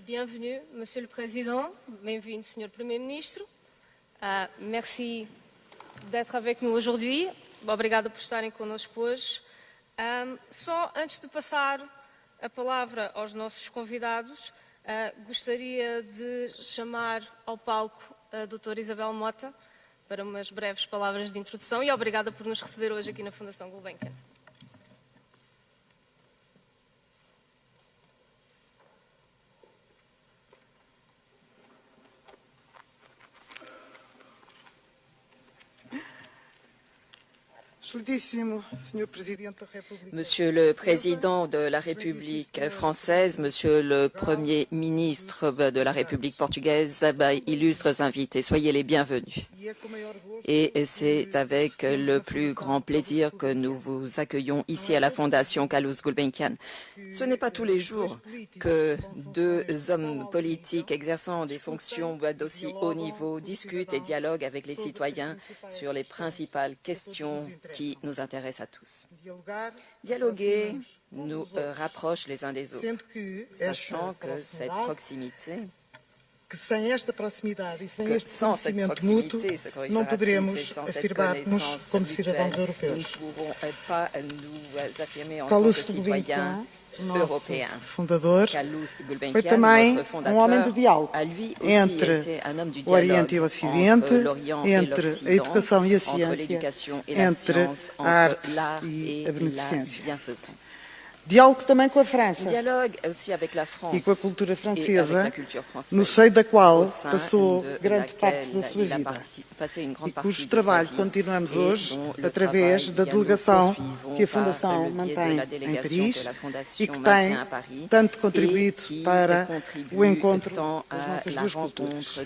Bienvenue, Monsieur le Président. Bem-vindo, Senhor Primeiro-Ministro. Merci d'être avec nous aujourd'hui. Obrigada por estarem connosco hoje. Só antes de passar a palavra aos nossos convidados, gostaria de chamar ao palco a doutora Isabel Mota para umas breves palavras de introdução e obrigada por nos receber hoje aqui na Fundação Gulbenkian. Monsieur le Président de la République française, Monsieur le Premier ministre de la République portugaise, illustres invités, soyez les bienvenus. Et c'est avec le plus grand plaisir que nous vous accueillons ici à la Fondation Carlos Gulbenkian. Ce n'est pas tous les jours que deux hommes politiques exerçant des fonctions d'aussi haut niveau discutent et dialoguent avec les citoyens sur les principales questions qui nous intéressent à tous. Dialoguer nous rapproche les uns des autres, sachant que cette proximité, sans cette proximité, não poderemos afirmar-nos como cidadãos europeus. Nous ne pouvons pas nous affirmer en tant que citoyens européen. Fundador foi também homem de diálogo entre o Oriente e o Ocidente, entre a educação e a ciência, entre a arte e a beneficência. Diálogo também com a França e com a cultura francesa, no seio da qual passou grande parte da sua vida e cujo trabalho continuamos hoje através da delegação que a Fundação mantém em Paris e que tem tanto contribuído para o encontro das nossas duas culturas.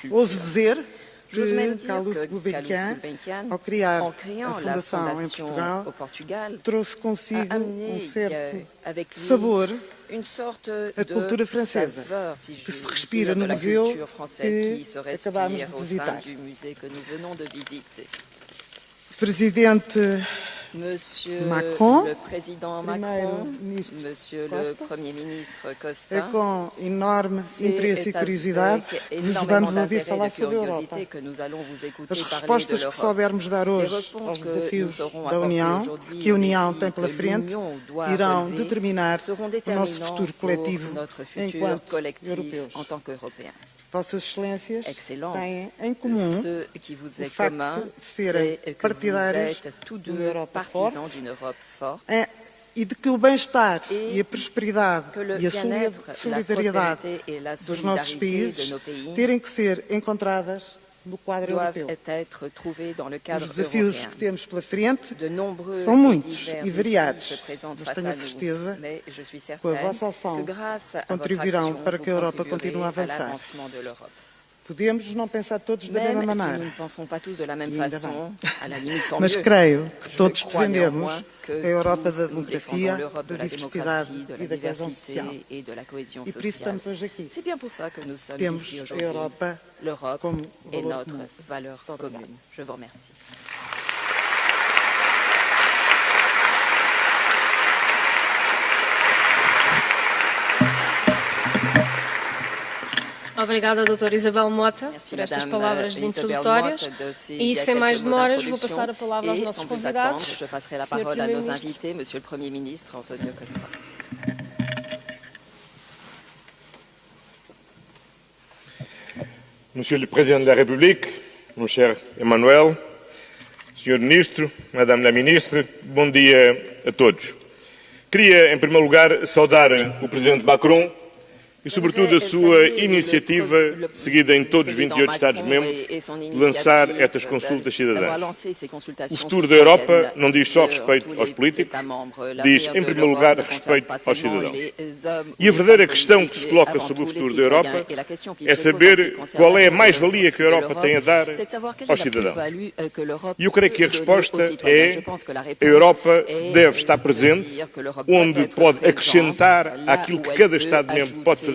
Ouso dizer que Carlos Gulbenkian, ao criar a Fundação em Portugal, trouxe consigo certo sabor a cultura francesa, que se respira no museu que acabámos de visitar. Presidente Macron, le président Macron, Monsieur le Premier ministre Costa, é com enorme interesse e curiosidade que vos vamos ouvir falar sobre a Europa. As respostas que soubermos dar hoje aos desafios da União, que a União tem pela frente, irão determinar o nosso futuro coletivo enquanto europeus. Vossas Excelências têm em comum o facto de serem partidários de uma Europa forte e de que o bem-estar e a prosperidade e a solidariedade dos nossos países terem que ser encontradas no quadro europeu. Os desafios que temos pela frente são muitos e variados, mas tenho a certeza que com a vossa ação contribuirão para que a Europa continue a avançar. Podemos não pensar todos da mesma maneira, mas creio que todos defendemos a Europa da democracia, da diversidade e da coesão social. E por isso estamos hoje aqui. Temos a Europa como valeur commune. Je vous remercie. Obrigada, doutora Isabel Mota, por estas palavras introdutórias. E, sem mais demoras, vou passar a palavra aos nossos convidados. Je passerai la parole à nos invités, Monsieur le Premier ministre, Antonio Costa. Monsieur le Président de la République, mon cher Emmanuel, Senhor Ministro, Madame la Ministre, bom dia a todos. Queria, em primeiro lugar, saudar o Presidente Macron e, sobretudo, a sua iniciativa, seguida em todos os 28 Estados-membros, de lançar estas consultas cidadãs. O futuro da Europa não diz só respeito aos políticos, diz, em primeiro lugar, respeito aos cidadãos. E a verdadeira questão que se coloca sobre o futuro da Europa é saber qual é a mais-valia que a Europa tem a dar aos cidadãos. E eu creio que a resposta é a Europa deve estar presente, onde pode acrescentar àquilo que cada Estado-membro pode fazer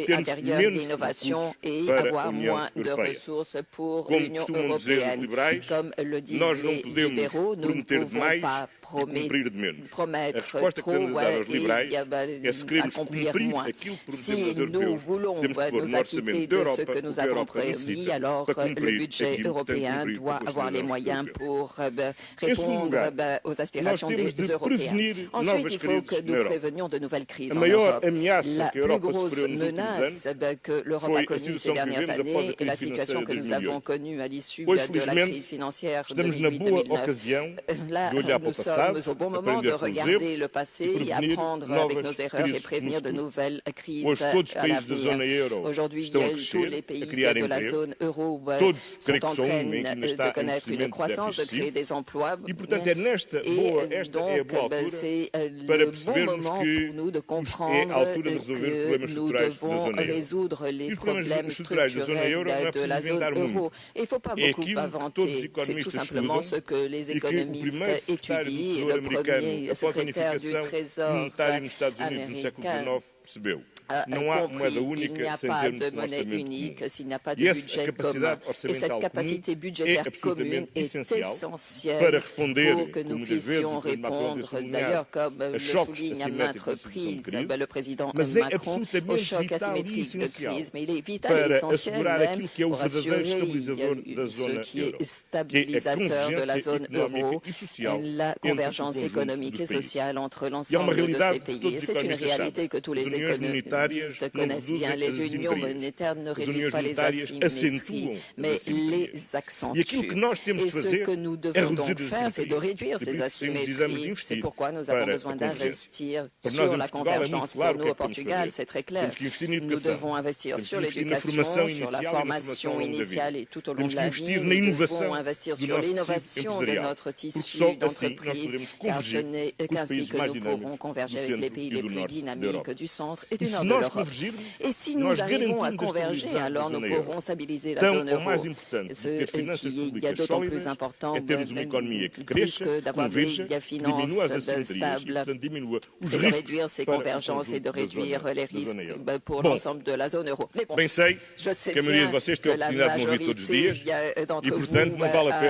marché intérieur d'innovation et avoir moins de ressources pour l'Union européenne. Comme le disaient les libéraux, nous ne pouvons pas promettre trop et accomplir moins. Si nous voulons nous acquitter de ce que nous avons promis, alors le budget européen doit avoir les moyens pour répondre aux aspirations des Européens. Ensuite, il faut que nous prévenions de nouvelles crises en Europe. La plus grosse menace que l'Europe a connue ces dernières années est la situation que nous avons connue à l'issue de la crise financière 2008-2009. Là, nous sommes au bon moment de regarder le passé et apprendre avec nos erreurs et prévenir de nouvelles crises à l'avenir. Aujourd'hui, tous les pays de la zone euro sont en train de connaître une croissance, de créer des emplois. Et donc, c'est le bon moment pour nous de comprendre que nous devons résoudre les problèmes structurels de la zone euro. Il ne faut pas beaucoup inventer, c'est tout simplement ce que les économistes étudient. Et le premier secrétaire du Trésor américain a compris qu'il n'y a pas de monnaie unique s'il n'y a pas de budget commun. Et cette capacité budgétaire commune est essentielle pour que nous puissions répondre, d'ailleurs, comme le souligne à maintes reprises le président Macron, au choc asymétrique de crise. Mais il est vital et essentiel même pour assurer ce qui est stabilisateur de la zone euro, la convergence économique et sociale entre l'ensemble de ces pays. Et c'est une réalité que tous les économistes connaissent bien. Les unions monétaires ne réduisent pas les asymétries, mais les accentuent. Et ce que nous devons donc faire, c'est de réduire ces asymétries. C'est pourquoi nous avons besoin d'investir sur la convergence. Pour nous, au Portugal, c'est très clair. Nous devons investir sur l'éducation, sur la formation initiale et tout au long de la vie. Nous devons investir sur l'innovation de notre tissu d'entreprise, car ce n'est qu'ainsi que nous pourrons converger avec les pays les plus dynamiques du centre et du nord de l'Europe. Et si nous arrivons à converger, alors nous pourrons stabiliser la zone euro. Ce qui est d'autant plus important, plus que d'avoir des finances stables, c'est de réduire ces convergences et de réduire les risques pour l'ensemble de la zone euro. Mais bon, je sais bien que la majorité d'entre vous a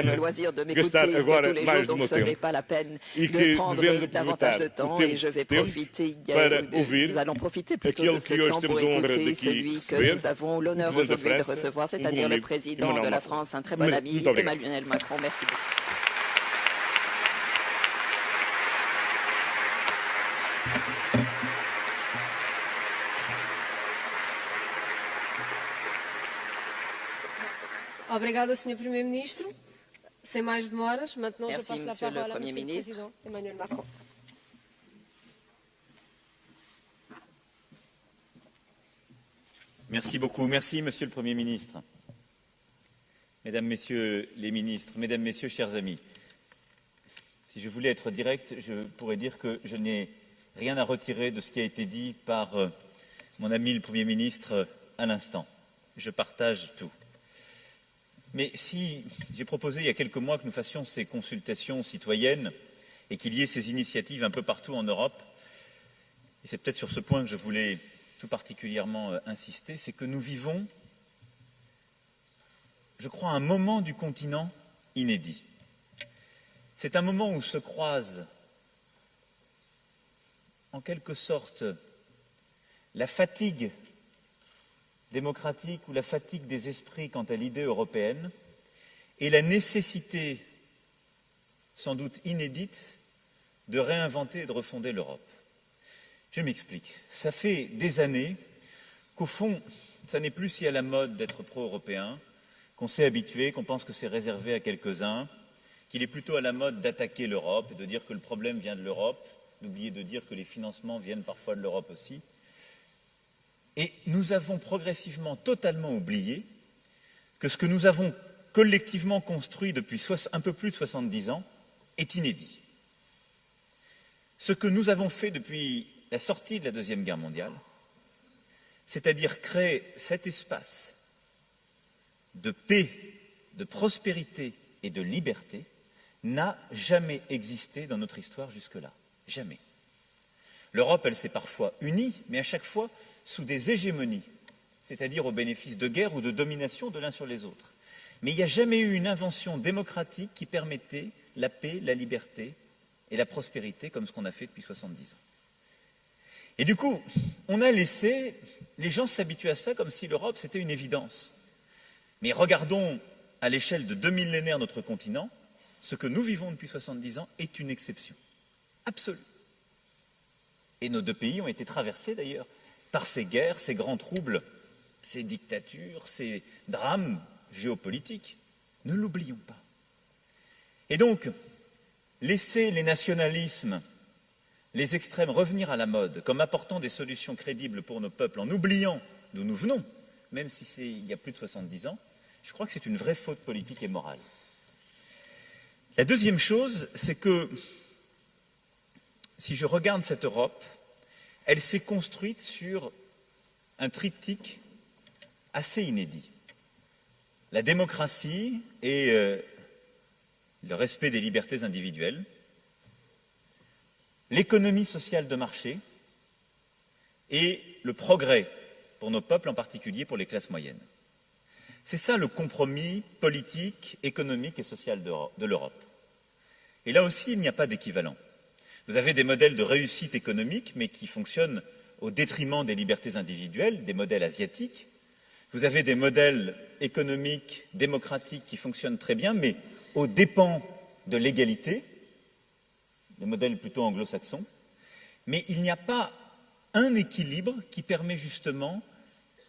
le loisir de m'écouter tous les jours, donc ce n'est pas la peine de prendre davantage de temps et je vais profiter, nous allons profiter plutôt de ce temps pour écouter celui que nous avons l'honneur aujourd'hui de recevoir, c'est-à-dire le président de la France, un très bon ami, Emmanuel Macron. Merci beaucoup. Obrigada, Sr. Primeiro-Ministro. Sem mais demoras, maintenant je passe la parole à Monsieur le Président Emmanuel Macron. Merci beaucoup. Merci, Monsieur le Premier ministre. Mesdames, Messieurs les ministres, Mesdames, Messieurs, chers amis, si je voulais être direct, je pourrais dire que je n'ai rien à retirer de ce qui a été dit par mon ami le Premier ministre à l'instant. Je partage tout. Mais si j'ai proposé il y a quelques mois que nous fassions ces consultations citoyennes et qu'il y ait ces initiatives un peu partout en Europe, et c'est peut-être sur ce point que je voulais tout particulièrement insister, c'est que nous vivons, je crois, un moment du continent inédit. C'est un moment où se croisent, en quelque sorte, la fatigue démocratique ou la fatigue des esprits quant à l'idée européenne et la nécessité, sans doute inédite, de réinventer et de refonder l'Europe. Je m'explique. Ça fait des années qu'au fond, ça n'est plus si à la mode d'être pro-européen, qu'on s'est habitué, qu'on pense que c'est réservé à quelques-uns, qu'il est plutôt à la mode d'attaquer l'Europe et de dire que le problème vient de l'Europe, d'oublier de dire que les financements viennent parfois de l'Europe aussi. Et nous avons progressivement totalement oublié que ce que nous avons collectivement construit depuis un peu plus de 70 ans est inédit. Ce que nous avons fait depuis la sortie de la Deuxième Guerre mondiale, c'est-à-dire créer cet espace de paix, de prospérité et de liberté, n'a jamais existé dans notre histoire jusque-là. Jamais. L'Europe, elle s'est parfois unie, mais à chaque fois sous des hégémonies, c'est-à-dire au bénéfice de guerre ou de domination de l'un sur les autres. Mais il n'y a jamais eu une invention démocratique qui permettait la paix, la liberté et la prospérité comme ce qu'on a fait depuis 70 ans. Et du coup, on a laissé les gens s'habituer à ça comme si l'Europe, c'était une évidence. Mais regardons à l'échelle de 2 millénaires notre continent, ce que nous vivons depuis 70 ans est une exception absolue. Et nos deux pays ont été traversés d'ailleurs par ces guerres, ces grands troubles, ces dictatures, ces drames géopolitiques. Ne l'oublions pas. Et donc, laisser les nationalismes, les extrêmes revenir à la mode comme apportant des solutions crédibles pour nos peuples en oubliant d'où nous venons, même si c'est il y a plus de 70 ans, je crois que c'est une vraie faute politique et morale. La deuxième chose, c'est que si je regarde cette Europe, elle s'est construite sur un triptyque assez inédit. La démocratie et le respect des libertés individuelles, l'économie sociale de marché et le progrès pour nos peuples, en particulier pour les classes moyennes. C'est ça le compromis politique, économique et social de l'Europe. Et là aussi, il n'y a pas d'équivalent. Vous avez des modèles de réussite économique, mais qui fonctionnent au détriment des libertés individuelles, des modèles asiatiques. Vous avez des modèles économiques, démocratiques qui fonctionnent très bien, mais aux dépens de l'égalité, des modèles plutôt anglo-saxons. Mais il n'y a pas un équilibre qui permet justement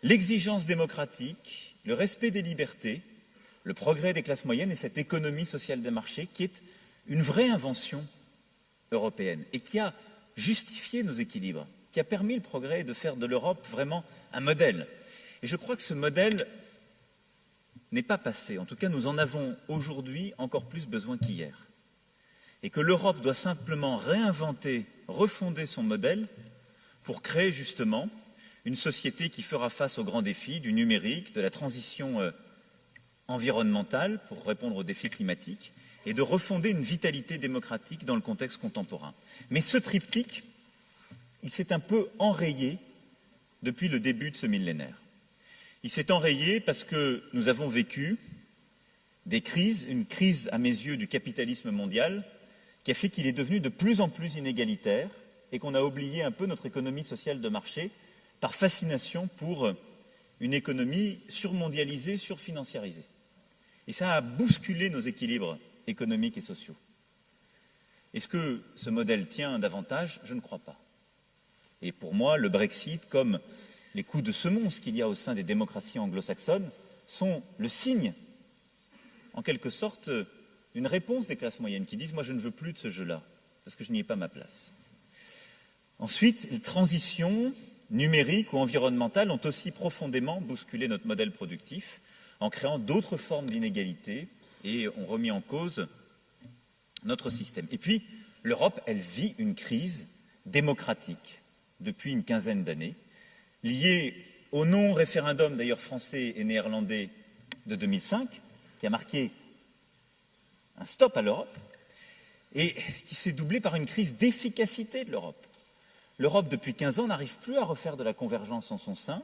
l'exigence démocratique, le respect des libertés, le progrès des classes moyennes et cette économie sociale des marchés qui est une vraie invention européenne et qui a justifié nos équilibres, qui a permis le progrès de faire de l'Europe vraiment un modèle. Et je crois que ce modèle n'est pas passé. En tout cas, nous en avons aujourd'hui encore plus besoin qu'hier. Et que l'Europe doit simplement réinventer, refonder son modèle pour créer justement une société qui fera face aux grands défis du numérique, de la transition environnementale pour répondre aux défis climatiques et de refonder une vitalité démocratique dans le contexte contemporain. Mais ce triptyque, il s'est un peu enrayé depuis le début de ce millénaire. Il s'est enrayé parce que nous avons vécu des crises, une crise à mes yeux du capitalisme mondial qui a fait qu'il est devenu de plus en plus inégalitaire et qu'on a oublié un peu notre économie sociale de marché par fascination pour une économie surmondialisée, surfinanciarisée. Et ça a bousculé nos équilibres économiques et sociaux. Est-ce que ce modèle tient davantage? Je ne crois pas. Et pour moi, le Brexit, comme les coups de semonce qu'il y a au sein des démocraties anglo-saxonnes, sont le signe, en quelque sorte, d'une réponse des classes moyennes qui disent « moi, je ne veux plus de ce jeu-là, parce que je n'y ai pas ma place ». Ensuite, les transitions numériques ou environnementales ont aussi profondément bousculé notre modèle productif en créant d'autres formes d'inégalité et ont remis en cause notre système. Et puis, l'Europe, elle vit une crise démocratique depuis une quinzaine d'années, liée au non-référendum, d'ailleurs français et néerlandais, de 2005, qui a marqué un stop à l'Europe, et qui s'est doublé par une crise d'efficacité de l'Europe. L'Europe, depuis 15 ans, n'arrive plus à refaire de la convergence en son sein.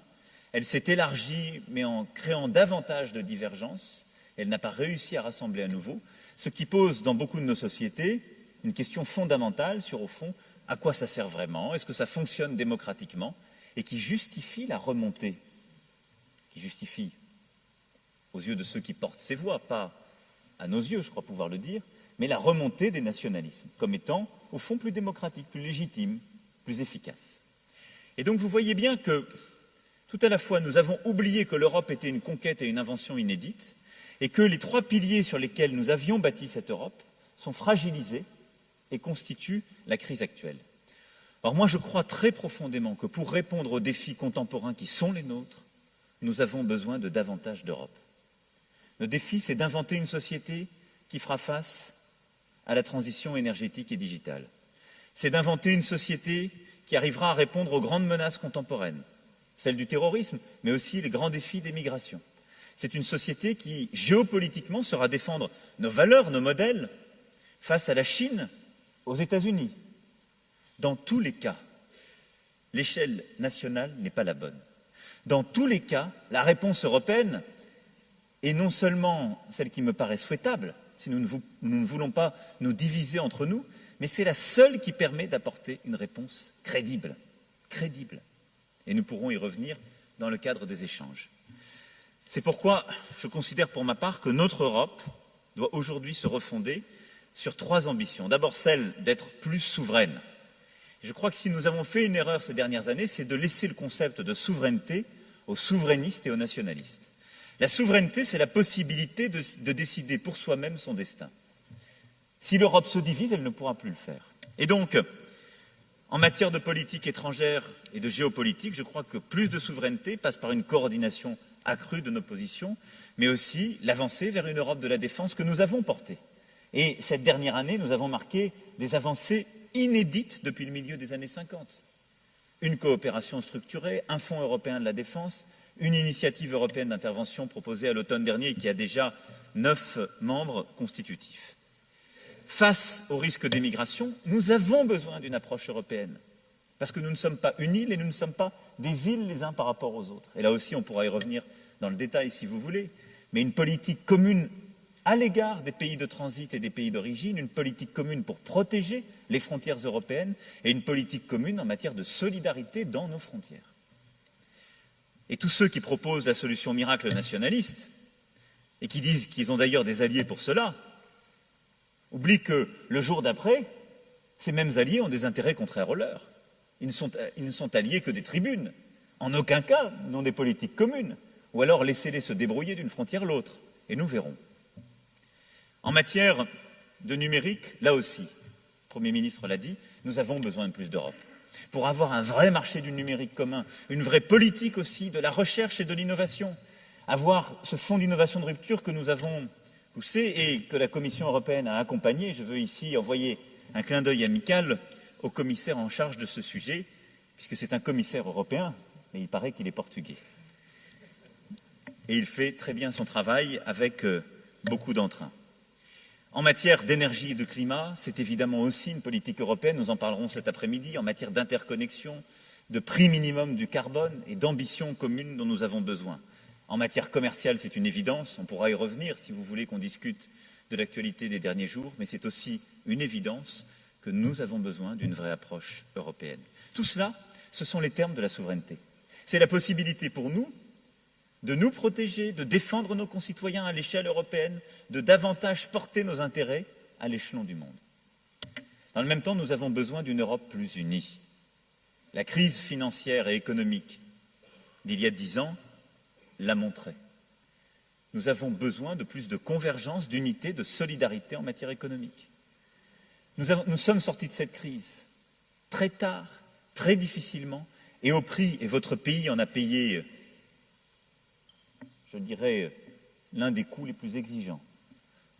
Elle s'est élargie, mais en créant davantage de divergences. Elle n'a pas réussi à rassembler à nouveau, ce qui pose dans beaucoup de nos sociétés une question fondamentale sur, au fond, à quoi ça sert vraiment, est-ce que ça fonctionne démocratiquement, et qui justifie la remontée, qui justifie, aux yeux de ceux qui portent ces voix, pas à nos yeux, je crois pouvoir le dire, mais la remontée des nationalismes, comme étant, au fond, plus démocratique, plus légitime, plus efficace. Et donc, vous voyez bien que, tout à la fois, nous avons oublié que l'Europe était une conquête et une invention inédite, et que les trois piliers sur lesquels nous avions bâti cette Europe sont fragilisés et constituent la crise actuelle. Or, moi, je crois très profondément que pour répondre aux défis contemporains qui sont les nôtres, nous avons besoin de davantage d'Europe. Le défi, c'est d'inventer une société qui fera face à la transition énergétique et digitale. C'est d'inventer une société qui arrivera à répondre aux grandes menaces contemporaines, celles du terrorisme, mais aussi les grands défis des migrations. C'est une société qui, géopolitiquement, saura défendre nos valeurs, nos modèles, face à la Chine, aux États-Unis. Dans tous les cas, l'échelle nationale n'est pas la bonne. Dans tous les cas, la réponse européenne est non seulement celle qui me paraît souhaitable, si nous ne voulons pas nous diviser entre nous, mais c'est la seule qui permet d'apporter une réponse crédible. Crédible. Et nous pourrons y revenir dans le cadre des échanges. C'est pourquoi je considère pour ma part que notre Europe doit aujourd'hui se refonder sur 3 ambitions. D'abord celle d'être plus souveraine. Je crois que si nous avons fait une erreur ces dernières années, c'est de laisser le concept de souveraineté aux souverainistes et aux nationalistes. La souveraineté, c'est la possibilité de décider pour soi-même son destin. Si l'Europe se divise, elle ne pourra plus le faire. Et donc, en matière de politique étrangère et de géopolitique, je crois que plus de souveraineté passe par une coordination accrue de nos positions, mais aussi l'avancée vers une Europe de la défense que nous avons portée. Et cette dernière année, nous avons marqué des avancées inédites depuis le milieu des années 50. Une coopération structurée, un fonds européen de la défense, une initiative européenne d'intervention proposée à l'automne dernier qui a déjà 9 membres constitutifs. Face au risque d'émigration, nous avons besoin d'une approche européenne, parce que nous ne sommes pas une île et nous ne sommes pas des îles les uns par rapport aux autres. Et là aussi, on pourra y revenir dans le détail si vous voulez, mais une politique commune à l'égard des pays de transit et des pays d'origine, une politique commune pour protéger les frontières européennes et une politique commune en matière de solidarité dans nos frontières. Et tous ceux qui proposent la solution miracle nationaliste, et qui disent qu'ils ont d'ailleurs des alliés pour cela, oublient que le jour d'après, ces mêmes alliés ont des intérêts contraires aux leurs. Ils ne sont alliés que des tribunes. En aucun cas n'ont des politiques communes. Ou alors laissez-les se débrouiller d'une frontière à l'autre. Et nous verrons. En matière de numérique, là aussi, le Premier ministre l'a dit, nous avons besoin de plus d'Europe. Pour avoir un vrai marché du numérique commun, une vraie politique aussi de la recherche et de l'innovation, avoir ce fonds d'innovation de rupture que nous avons poussé et que la Commission européenne a accompagné. Je veux ici envoyer un clin d'œil amical au commissaire en charge de ce sujet, puisque c'est un commissaire européen, mais il paraît qu'il est portugais. Et il fait très bien son travail avec beaucoup d'entrain. En matière d'énergie et de climat, c'est évidemment aussi une politique européenne, nous en parlerons cet après-midi, en matière d'interconnexion, de prix minimum du carbone et d'ambitions communes dont nous avons besoin. En matière commerciale, c'est une évidence, on pourra y revenir si vous voulez qu'on discute de l'actualité des derniers jours, mais c'est aussi une évidence que nous avons besoin d'une vraie approche européenne. Tout cela, ce sont les termes de la souveraineté. C'est la possibilité pour nous de nous protéger, de défendre nos concitoyens à l'échelle européenne, de davantage porter nos intérêts à l'échelon du monde. Dans le même temps, nous avons besoin d'une Europe plus unie. La crise financière et économique d'il y a 10 ans l'a montré. Nous avons besoin de plus de convergence, d'unité, de solidarité en matière économique. Nous sommes sortis de cette crise très tard, très difficilement, et au prix, et votre pays en a payé, je dirais, l'un des coûts les plus exigeants,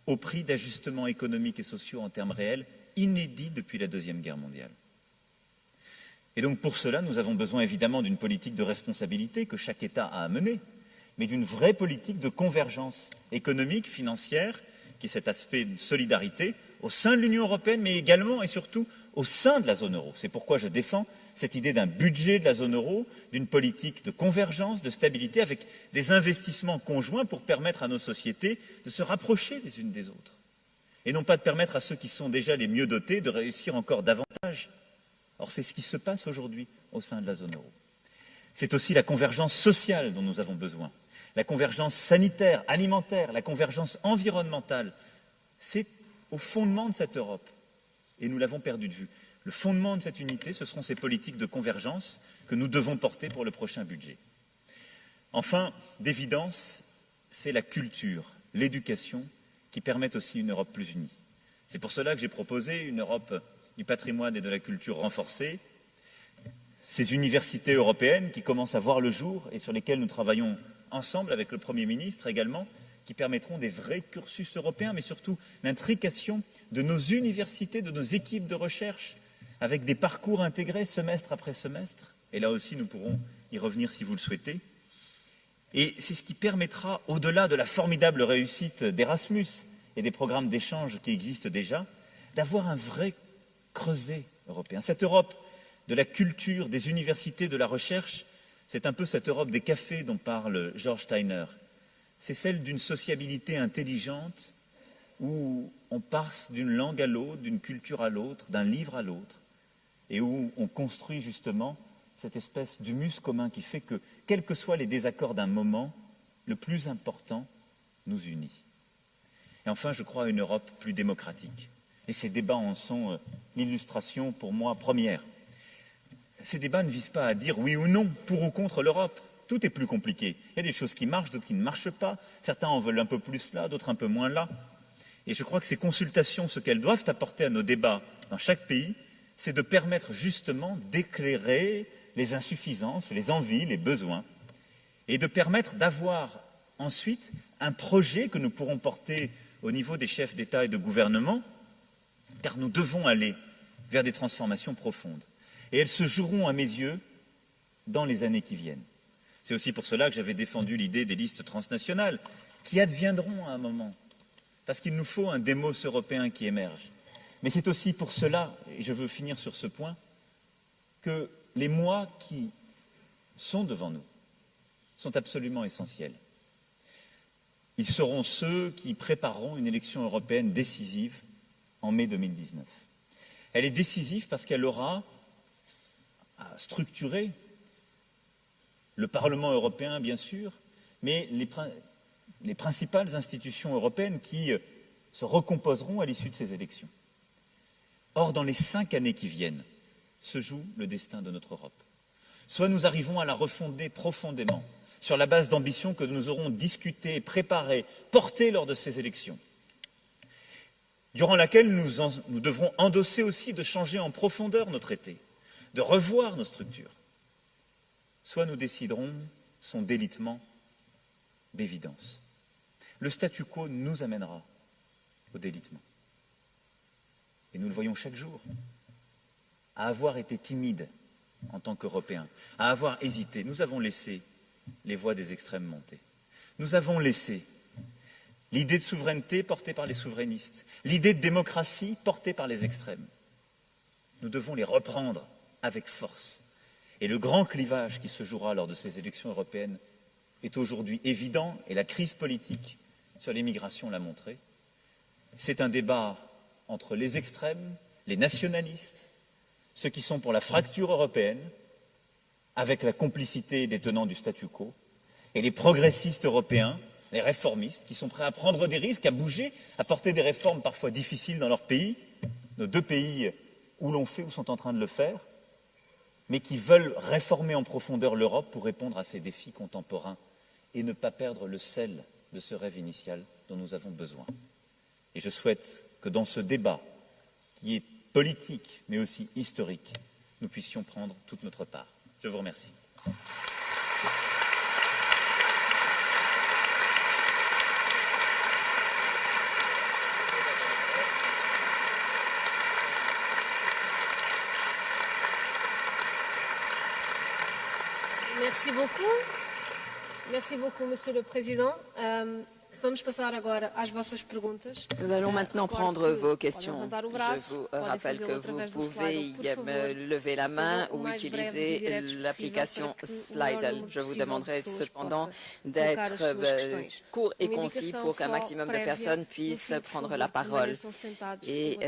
au prix d'ajustements économiques et sociaux en termes réels inédits depuis la Deuxième Guerre mondiale. Et donc pour cela, nous avons besoin évidemment d'une politique de responsabilité que chaque État a à mener, mais d'une vraie politique de convergence économique, financière, qui est cet aspect de solidarité au sein de l'Union européenne, mais également et surtout au sein de la zone euro. C'est pourquoi je défends cette idée d'un budget de la zone euro, d'une politique de convergence, de stabilité, avec des investissements conjoints pour permettre à nos sociétés de se rapprocher les unes des autres. Et non pas de permettre à ceux qui sont déjà les mieux dotés de réussir encore davantage. Or, c'est ce qui se passe aujourd'hui au sein de la zone euro. C'est aussi la convergence sociale dont nous avons besoin, la convergence sanitaire, alimentaire, la convergence environnementale. C'est au fondement de cette Europe, et nous l'avons perdu de vue. Le fondement de cette unité, ce seront ces politiques de convergence que nous devons porter pour le prochain budget. Enfin, d'évidence, c'est la culture, l'éducation qui permettent aussi une Europe plus unie. C'est pour cela que j'ai proposé une Europe du patrimoine et de la culture renforcée, ces universités européennes qui commencent à voir le jour et sur lesquelles nous travaillons ensemble avec le Premier ministre également, qui permettront des vrais cursus européens, mais surtout l'intrication de nos universités, de nos équipes de recherche, avec des parcours intégrés semestre après semestre. Et là aussi, nous pourrons y revenir si vous le souhaitez. Et c'est ce qui permettra, au-delà de la formidable réussite d'Erasmus et des programmes d'échange qui existent déjà, d'avoir un vrai creuset européen. Cette Europe de la culture, des universités, de la recherche, c'est un peu cette Europe des cafés dont parle George Steiner. C'est celle d'une sociabilité intelligente où on passe d'une langue à l'autre, d'une culture à l'autre, d'un livre à l'autre, et où on construit justement cette espèce d'humus commun qui fait que, quels que soient les désaccords d'un moment, le plus important nous unit. Et enfin, je crois à une Europe plus démocratique. Et ces débats en sont l'illustration, pour moi, première. Ces débats ne visent pas à dire oui ou non, pour ou contre l'Europe. Tout est plus compliqué. Il y a des choses qui marchent, d'autres qui ne marchent pas. Certains en veulent un peu plus là, d'autres un peu moins là. Et je crois que ces consultations, ce qu'elles doivent apporter à nos débats dans chaque pays, c'est de permettre justement d'éclairer les insuffisances, les envies, les besoins, et de permettre d'avoir ensuite un projet que nous pourrons porter au niveau des chefs d'État et de gouvernement, car nous devons aller vers des transformations profondes. Et elles se joueront, à mes yeux, dans les années qui viennent. C'est aussi pour cela que j'avais défendu l'idée des listes transnationales, qui adviendront à un moment, parce qu'il nous faut un démos européen qui émerge. Mais c'est aussi pour cela, et je veux finir sur ce point, que les mois qui sont devant nous sont absolument essentiels. Ils seront ceux qui prépareront une élection européenne décisive en mai 2019. Elle est décisive parce qu'elle aura à structurer le Parlement européen, bien sûr, mais les principales institutions européennes qui se recomposeront à l'issue de ces élections. Or, dans les 5 années qui viennent, se joue le destin de notre Europe. Soit nous arrivons à la refonder profondément, sur la base d'ambitions que nous aurons discutées, préparées, portées lors de ces élections, durant laquelle nous devrons endosser aussi de changer en profondeur nos traités, de revoir nos structures. Soit nous déciderons son délitement d'évidence. Le statu quo nous amènera au délitement. Et nous le voyons chaque jour. À avoir été timide en tant qu'Européens, à avoir hésité, nous avons laissé les voix des extrêmes monter. Nous avons laissé l'idée de souveraineté portée par les souverainistes, l'idée de démocratie portée par les extrêmes. Nous devons les reprendre avec force. Et le grand clivage qui se jouera lors de ces élections européennes est aujourd'hui évident, et la crise politique sur l'immigration l'a montré. C'est un débat entre les extrêmes, les nationalistes, ceux qui sont pour la fracture européenne, avec la complicité des tenants du statu quo, et les progressistes européens, les réformistes, qui sont prêts à prendre des risques, à bouger, à porter des réformes parfois difficiles dans leur pays, nos 2 pays où l'on fait ou sont en train de le faire, mais qui veulent réformer en profondeur l'Europe pour répondre à ces défis contemporains et ne pas perdre le sel de ce rêve initial dont nous avons besoin. Et je souhaite que dans ce débat, qui est politique mais aussi historique, nous puissions prendre toute notre part. Je vous remercie. Merci beaucoup. Merci beaucoup, Monsieur le Président. Vamos passar agora às vossas perguntas. Nous allons maintenant prendre vos questions. Je vous rappelle que vous pouvez lever la main ou utiliser l'application Slido. Je vous demanderai cependant d'être court et concis pour qu'un maximum de personnes puissent prendre la parole. Et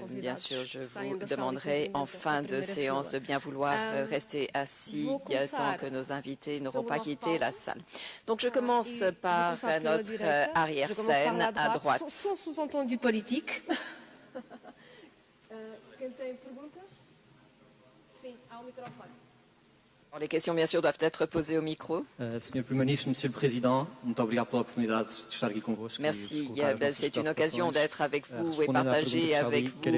bien sûr, je vous demanderai en fin de séance de bien vouloir rester assis tant que nos invités n'auront pas quitté la salle. Donc je commence par notre arrière-scène à droite. Só sous-entendu politique. Quem tem perguntas? Sim, há microfone. Les questions, bien sûr, doivent être posées au micro. Senhor Primeiro-Ministre, Monsieur le Président, muito obrigado pela oportunidade de estar aqui convosco. Merci. C'est une occasion d'être avec vous et partager avec vous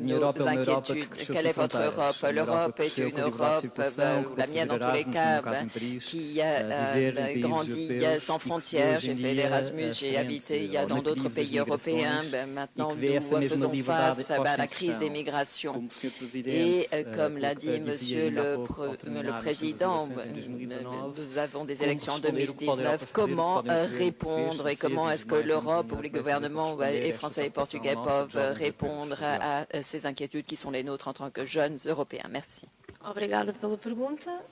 nos inquiétudes. Quelle est votre Europe? L'Europe est une Europe, la mienne en tous les cas, qui a grandi sans frontières. J'ai fait l'Erasmus, j'ai habité dans d'autres pays européens. Maintenant, nous faisons face à la crise des migrations. Et comme l'a dit Monsieur le Président, nous avons des élections en 2019. Comment répondre et comment est-ce que l'Europe ou les gouvernements et français et portugais peuvent répondre à ces inquiétudes qui sont les nôtres en tant que jeunes Européens? Merci.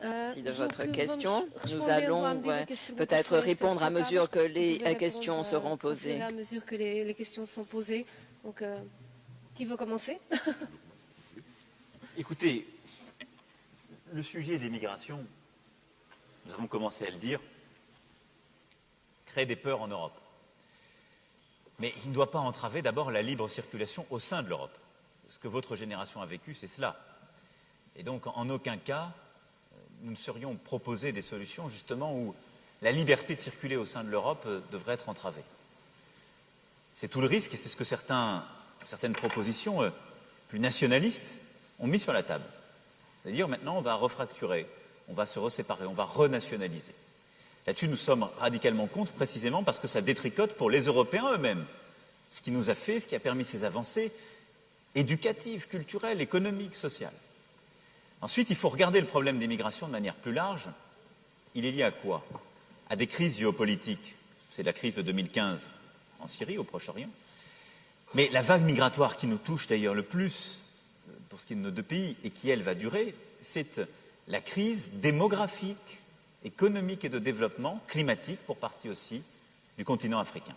Merci de votre question. Nous allons peut-être répondre à mesure que les questions seront posées. À mesure que les questions sont posées. Donc, qui veut commencer? Écoutez, le sujet des migrations, nous avons commencé à le dire, crée des peurs en Europe. Mais il ne doit pas entraver d'abord la libre circulation au sein de l'Europe. Ce que votre génération a vécu, c'est cela. Et donc, en aucun cas, nous ne serions proposés des solutions justement où la liberté de circuler au sein de l'Europe devrait être entravée. C'est tout le risque et c'est ce que certaines propositions plus nationalistes ont mis sur la table. C'est-à-dire maintenant, on va refracturer, on va se reséparer, on va renationaliser. Là-dessus, nous sommes radicalement contre, précisément parce que ça détricote pour les Européens eux-mêmes. Ce qui nous a fait, ce qui a permis ces avancées éducatives, culturelles, économiques, sociales. Ensuite, il faut regarder le problème des migrations de manière plus large. Il est lié à quoi? À des crises géopolitiques. C'est la crise de 2015 en Syrie, au Proche-Orient. Mais la vague migratoire qui nous touche d'ailleurs le plus, pour ce qui est de nos deux pays, et qui, elle, va durer, c'est la crise démographique, économique et de développement, climatique pour partie aussi, du continent africain.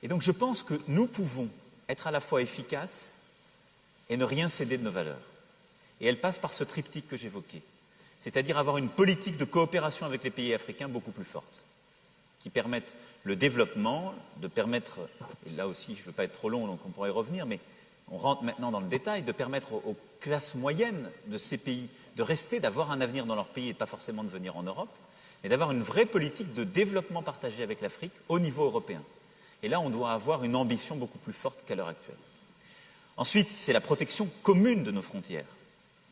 Et donc je pense que nous pouvons être à la fois efficaces et ne rien céder de nos valeurs. Et elle passe par ce triptyque que j'évoquais, c'est-à-dire avoir une politique de coopération avec les pays africains beaucoup plus forte, qui permette le développement, de permettre, et là aussi je ne veux pas être trop long donc on pourrait y revenir, mais on rentre maintenant dans le détail, de permettre aux classes moyennes de ces pays de rester, d'avoir un avenir dans leur pays et pas forcément de venir en Europe, mais d'avoir une vraie politique de développement partagée avec l'Afrique au niveau européen. Et là, on doit avoir une ambition beaucoup plus forte qu'à l'heure actuelle. Ensuite, c'est la protection commune de nos frontières.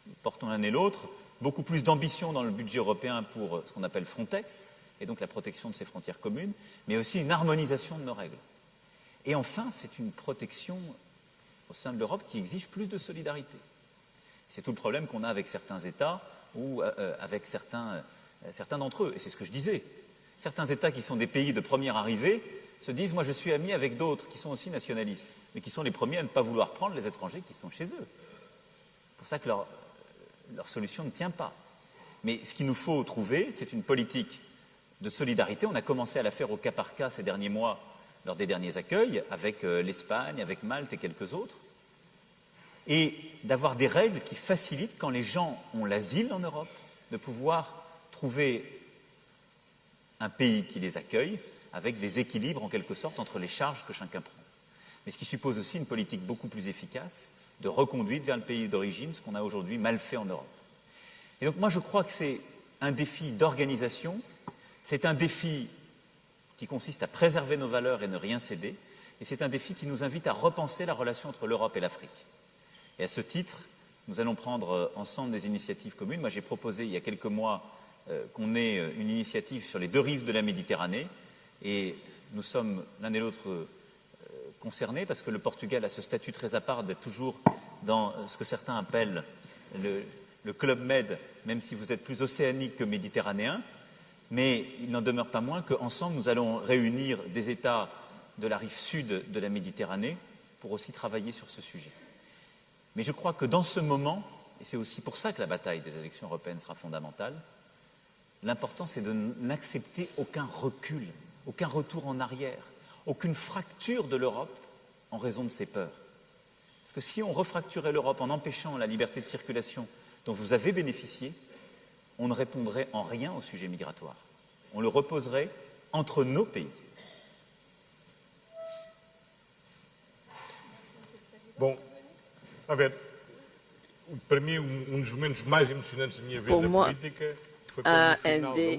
Nous portons l'un et l'autre beaucoup plus d'ambition dans le budget européen pour ce qu'on appelle Frontex, et donc la protection de ces frontières communes, mais aussi une harmonisation de nos règles. Et enfin, c'est une protection au sein de l'Europe qui exige plus de solidarité. C'est tout le problème qu'on a avec certains États ou avec certains d'entre eux. Et c'est ce que je disais. Certains États qui sont des pays de première arrivée se disent « moi je suis ami avec d'autres qui sont aussi nationalistes, mais qui sont les premiers à ne pas vouloir prendre les étrangers qui sont chez eux ». C'est pour ça que leur solution ne tient pas. Mais ce qu'il nous faut trouver, c'est une politique de solidarité. On a commencé à la faire au cas par cas ces derniers mois, lors des derniers accueils, avec l'Espagne, avec Malte et quelques autres, et d'avoir des règles qui facilitent, quand les gens ont l'asile en Europe, de pouvoir trouver un pays qui les accueille, avec des équilibres en quelque sorte entre les charges que chacun prend. Mais ce qui suppose aussi une politique beaucoup plus efficace de reconduite vers le pays d'origine, ce qu'on a aujourd'hui mal fait en Europe. Et donc moi je crois que c'est un défi d'organisation, c'est un défi qui consiste à préserver nos valeurs et ne rien céder, et c'est un défi qui nous invite à repenser la relation entre l'Europe et l'Afrique. Et à ce titre, nous allons prendre ensemble des initiatives communes. Moi j'ai proposé il y a quelques mois qu'on ait une initiative sur les deux rives de la Méditerranée, et nous sommes l'un et l'autre concernés parce que le Portugal a ce statut très à part d'être toujours dans ce que certains appellent le Club Med, même si vous êtes plus océanique que méditerranéen, mais il n'en demeure pas moins qu'ensemble nous allons réunir des États de la rive sud de la Méditerranée pour aussi travailler sur ce sujet. Mais je crois que dans ce moment, et c'est aussi pour ça que la bataille des élections européennes sera fondamentale, l'important c'est de n'accepter aucun recul, aucun retour en arrière, aucune fracture de l'Europe en raison de ses peurs. Parce que si on refracturait l'Europe en empêchant la liberté de circulation dont vous avez bénéficié, on ne répondrait en rien au sujet migratoire. On le reposerait entre nos pays. Bom, a ver, para mim, dos momentos mais emocionantes da minha vida política un des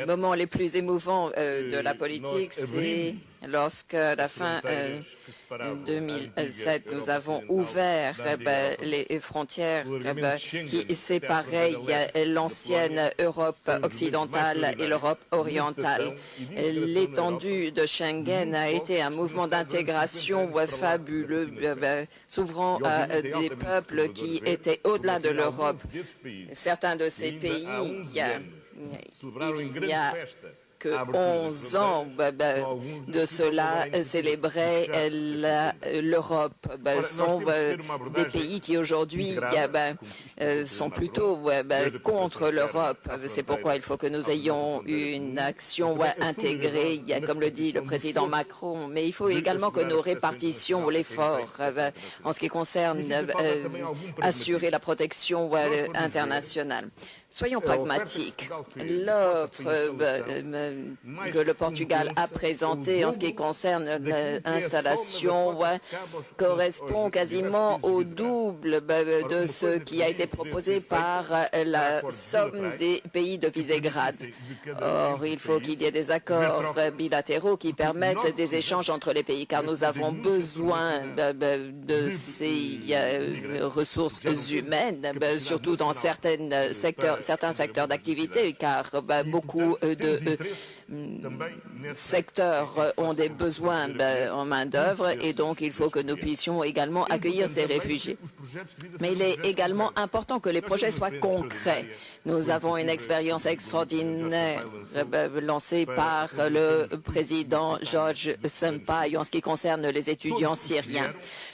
moments les plus émouvants de la politique, c'est lorsque, à la fin 2007, nous avons ouvert les frontières qui séparaient l'ancienne Europe occidentale et l'Europe orientale. L'étendue de Schengen a été un mouvement d'intégration fabuleux, s'ouvrant à des peuples qui étaient au-delà de l'Europe. Certains de ces pays, il y a que 11 ans de cela célébrait l'Europe. Sont des pays qui aujourd'hui sont plutôt contre l'Europe. C'est pourquoi il faut que nous ayons une action intégrée, comme le dit le président Macron, mais il faut également que nous répartissions l'effort en ce qui concerne assurer la protection internationale. Soyons pragmatiques. L'offre que le Portugal a présentée en ce qui concerne l'installation correspond quasiment au double de ce qui a été proposé par la somme des pays de Visegrad. Or, il faut qu'il y ait des accords bilatéraux qui permettent des échanges entre les pays, car nous avons besoin de ces ressources humaines, surtout dans certains secteurs d'activité, car beaucoup de secteurs ont des besoins en main-d'œuvre et donc il faut que nous puissions également accueillir ces réfugiés. Mais il est également important que les projets soient concrets. Nous avons une expérience extraordinaire lancée par le président George Sampaio en ce qui concerne les étudiants syriens.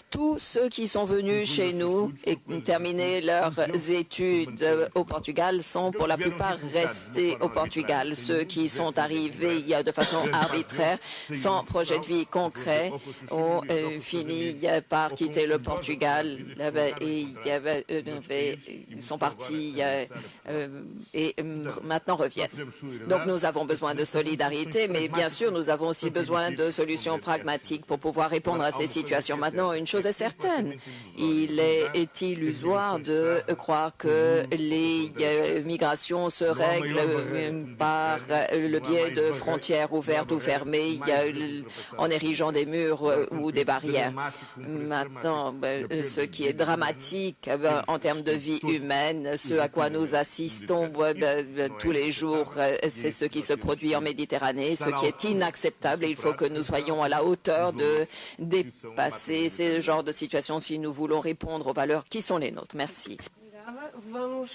Tous ceux qui sont venus chez nous et terminé leurs études au Portugal sont pour la plupart restés au Portugal. Ceux qui sont arrivés de façon arbitraire, sans projet de vie concret, ont fini par quitter le Portugal et ils sont partis et maintenant reviennent. Donc nous avons besoin de solidarité, mais bien sûr nous avons aussi besoin de solutions pragmatiques pour pouvoir répondre à ces situations. Maintenant, une chose est certaine, il est illusoire de croire que les migrations se règlent par le biais de frontières ouvertes ou fermées, en érigeant des murs ou des barrières. Maintenant, ce qui est dramatique en termes de vie humaine, ce à quoi nous assistons tous les jours, c'est ce qui se produit en Méditerranée, ce qui est inacceptable et il faut que nous soyons à la hauteur de dépasser ce genre de situation si nous voulons répondre aux valeurs qui sont les nôtres. Merci. Nous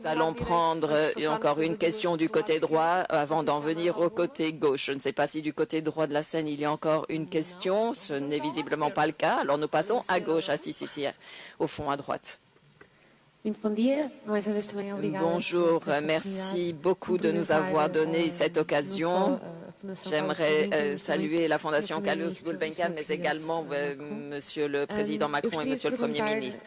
allons prendre encore une question du côté droit avant d'en venir au côté gauche. Je ne sais pas si du côté droit de la scène il y a encore une question. Ce n'est visiblement pas le cas. Alors nous passons à gauche, au fond à droite. Bonjour, merci beaucoup de nous avoir donné cette occasion. J'aimerais saluer la Fondation Carlos Gulbenkian, mais également Monsieur le Président Macron et Monsieur le Premier ministre.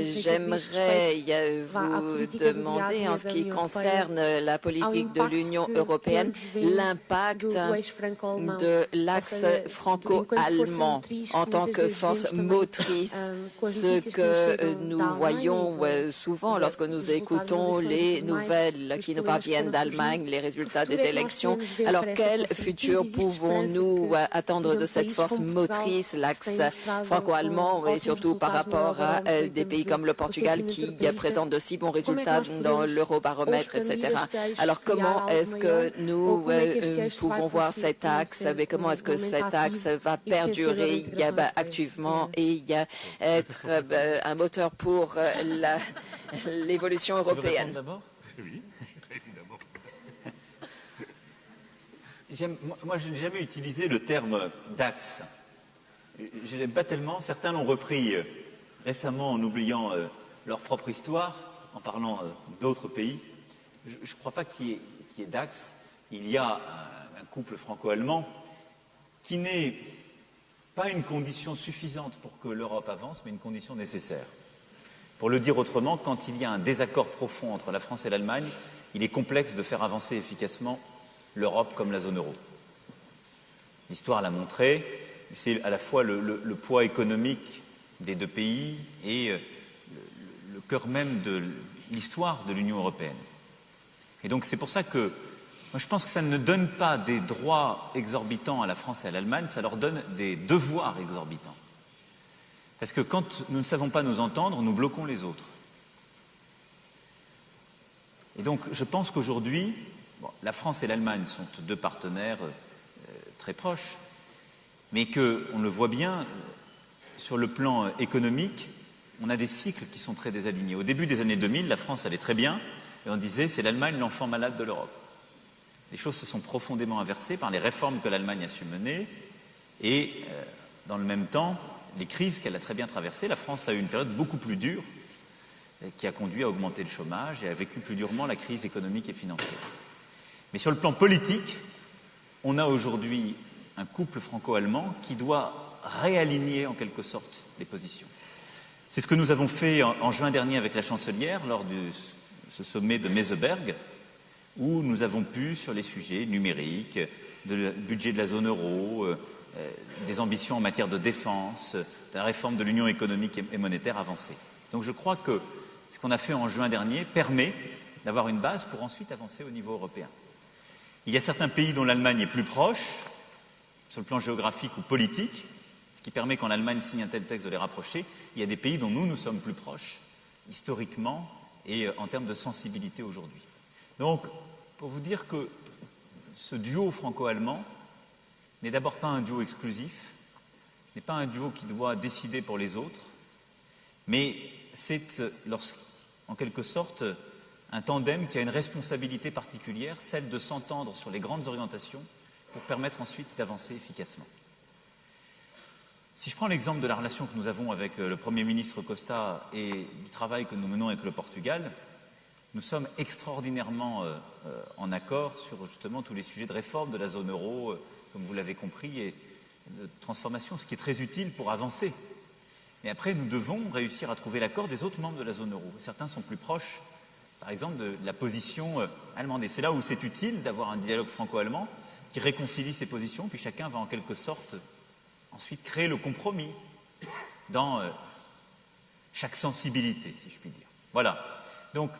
J'aimerais vous demander, en ce qui concerne la politique de l'Union européenne, l'impact de l'axe franco-allemand en tant que force motrice, ce que nous voyons souvent lorsque nous écoutons les nouvelles qui nous parviennent d'Allemagne, les résultats des élections. Alors, quel futur pouvons-nous attendre de cette force motrice, l'axe franco-allemand, et surtout par rapport à des pays comme le Portugal qui présentent de si bons résultats dans l'Eurobaromètre, etc. Alors, comment est-ce que nous pouvons voir cet axe et comment est-ce que cet axe va perdurer activement et être un moteur pour l'évolution européenne? Moi, je n'ai jamais utilisé le terme d'axe. Je n'aime pas tellement. Certains l'ont repris récemment en oubliant leur propre histoire, en parlant d'autres pays. Je ne crois pas qu'il y ait d'axe. Il y a un couple franco-allemand qui n'est pas une condition suffisante pour que l'Europe avance, mais une condition nécessaire. Pour le dire autrement, quand il y a un désaccord profond entre la France et l'Allemagne, il est complexe de faire avancer efficacement l'Europe comme la zone euro. L'histoire l'a montré, c'est à la fois le poids économique des deux pays et le cœur même de l'histoire de l'Union européenne. Et donc c'est pour ça que moi je pense que ça ne donne pas des droits exorbitants à la France et à l'Allemagne, ça leur donne des devoirs exorbitants. Parce que quand nous ne savons pas nous entendre, nous bloquons les autres. Et donc je pense qu'aujourd'hui, la France et l'Allemagne sont deux partenaires très proches, mais qu'on le voit bien, sur le plan économique, on a des cycles qui sont très désalignés. Au début des années 2000, la France allait très bien, et on disait c'est l'Allemagne l'enfant malade de l'Europe. les choses se sont profondément inversées par les réformes que l'Allemagne a su mener et, dans le même temps, les crises qu'elle a très bien traversées. La France a eu une période beaucoup plus dure qui a conduit à augmenter le chômage et a vécu plus durement la crise économique et financière. Mais sur le plan politique, on a aujourd'hui un couple franco-allemand qui doit réaligner en quelque sorte les positions. C'est ce que nous avons fait en juin dernier avec la chancelière lors de ce sommet de Meseberg, où nous avons pu, sur les sujets numériques, du budget de la zone euro, des ambitions en matière de défense, de la réforme de l'union économique et monétaire, avancer. Donc je crois que ce qu'on a fait en juin dernier permet d'avoir une base pour ensuite avancer au niveau européen. Il y a certains pays dont l'Allemagne est plus proche, sur le plan géographique ou politique, ce qui permet, quand l'Allemagne signe un tel texte, de les rapprocher. Il y a des pays dont nous sommes plus proches, historiquement et en termes de sensibilité aujourd'hui. Donc, pour vous dire que ce duo franco-allemand n'est d'abord pas un duo exclusif, n'est pas un duo qui doit décider pour les autres, mais c'est, en quelque sorte, un tandem qui a une responsabilité particulière, celle de s'entendre sur les grandes orientations pour permettre ensuite d'avancer efficacement. Si je prends l'exemple de la relation que nous avons avec le Premier ministre Costa et du travail que nous menons avec le Portugal, nous sommes extraordinairement en accord sur justement tous les sujets de réforme de la zone euro, comme vous l'avez compris, et de transformation, ce qui est très utile pour avancer. Mais après, nous devons réussir à trouver l'accord des autres membres de la zone euro. Certains sont plus proches, par exemple, de la position allemande. Et c'est là où c'est utile d'avoir un dialogue franco-allemand qui réconcilie ces positions, puis chacun va en quelque sorte ensuite créer le compromis dans chaque sensibilité, si je puis dire. Voilà. Donc,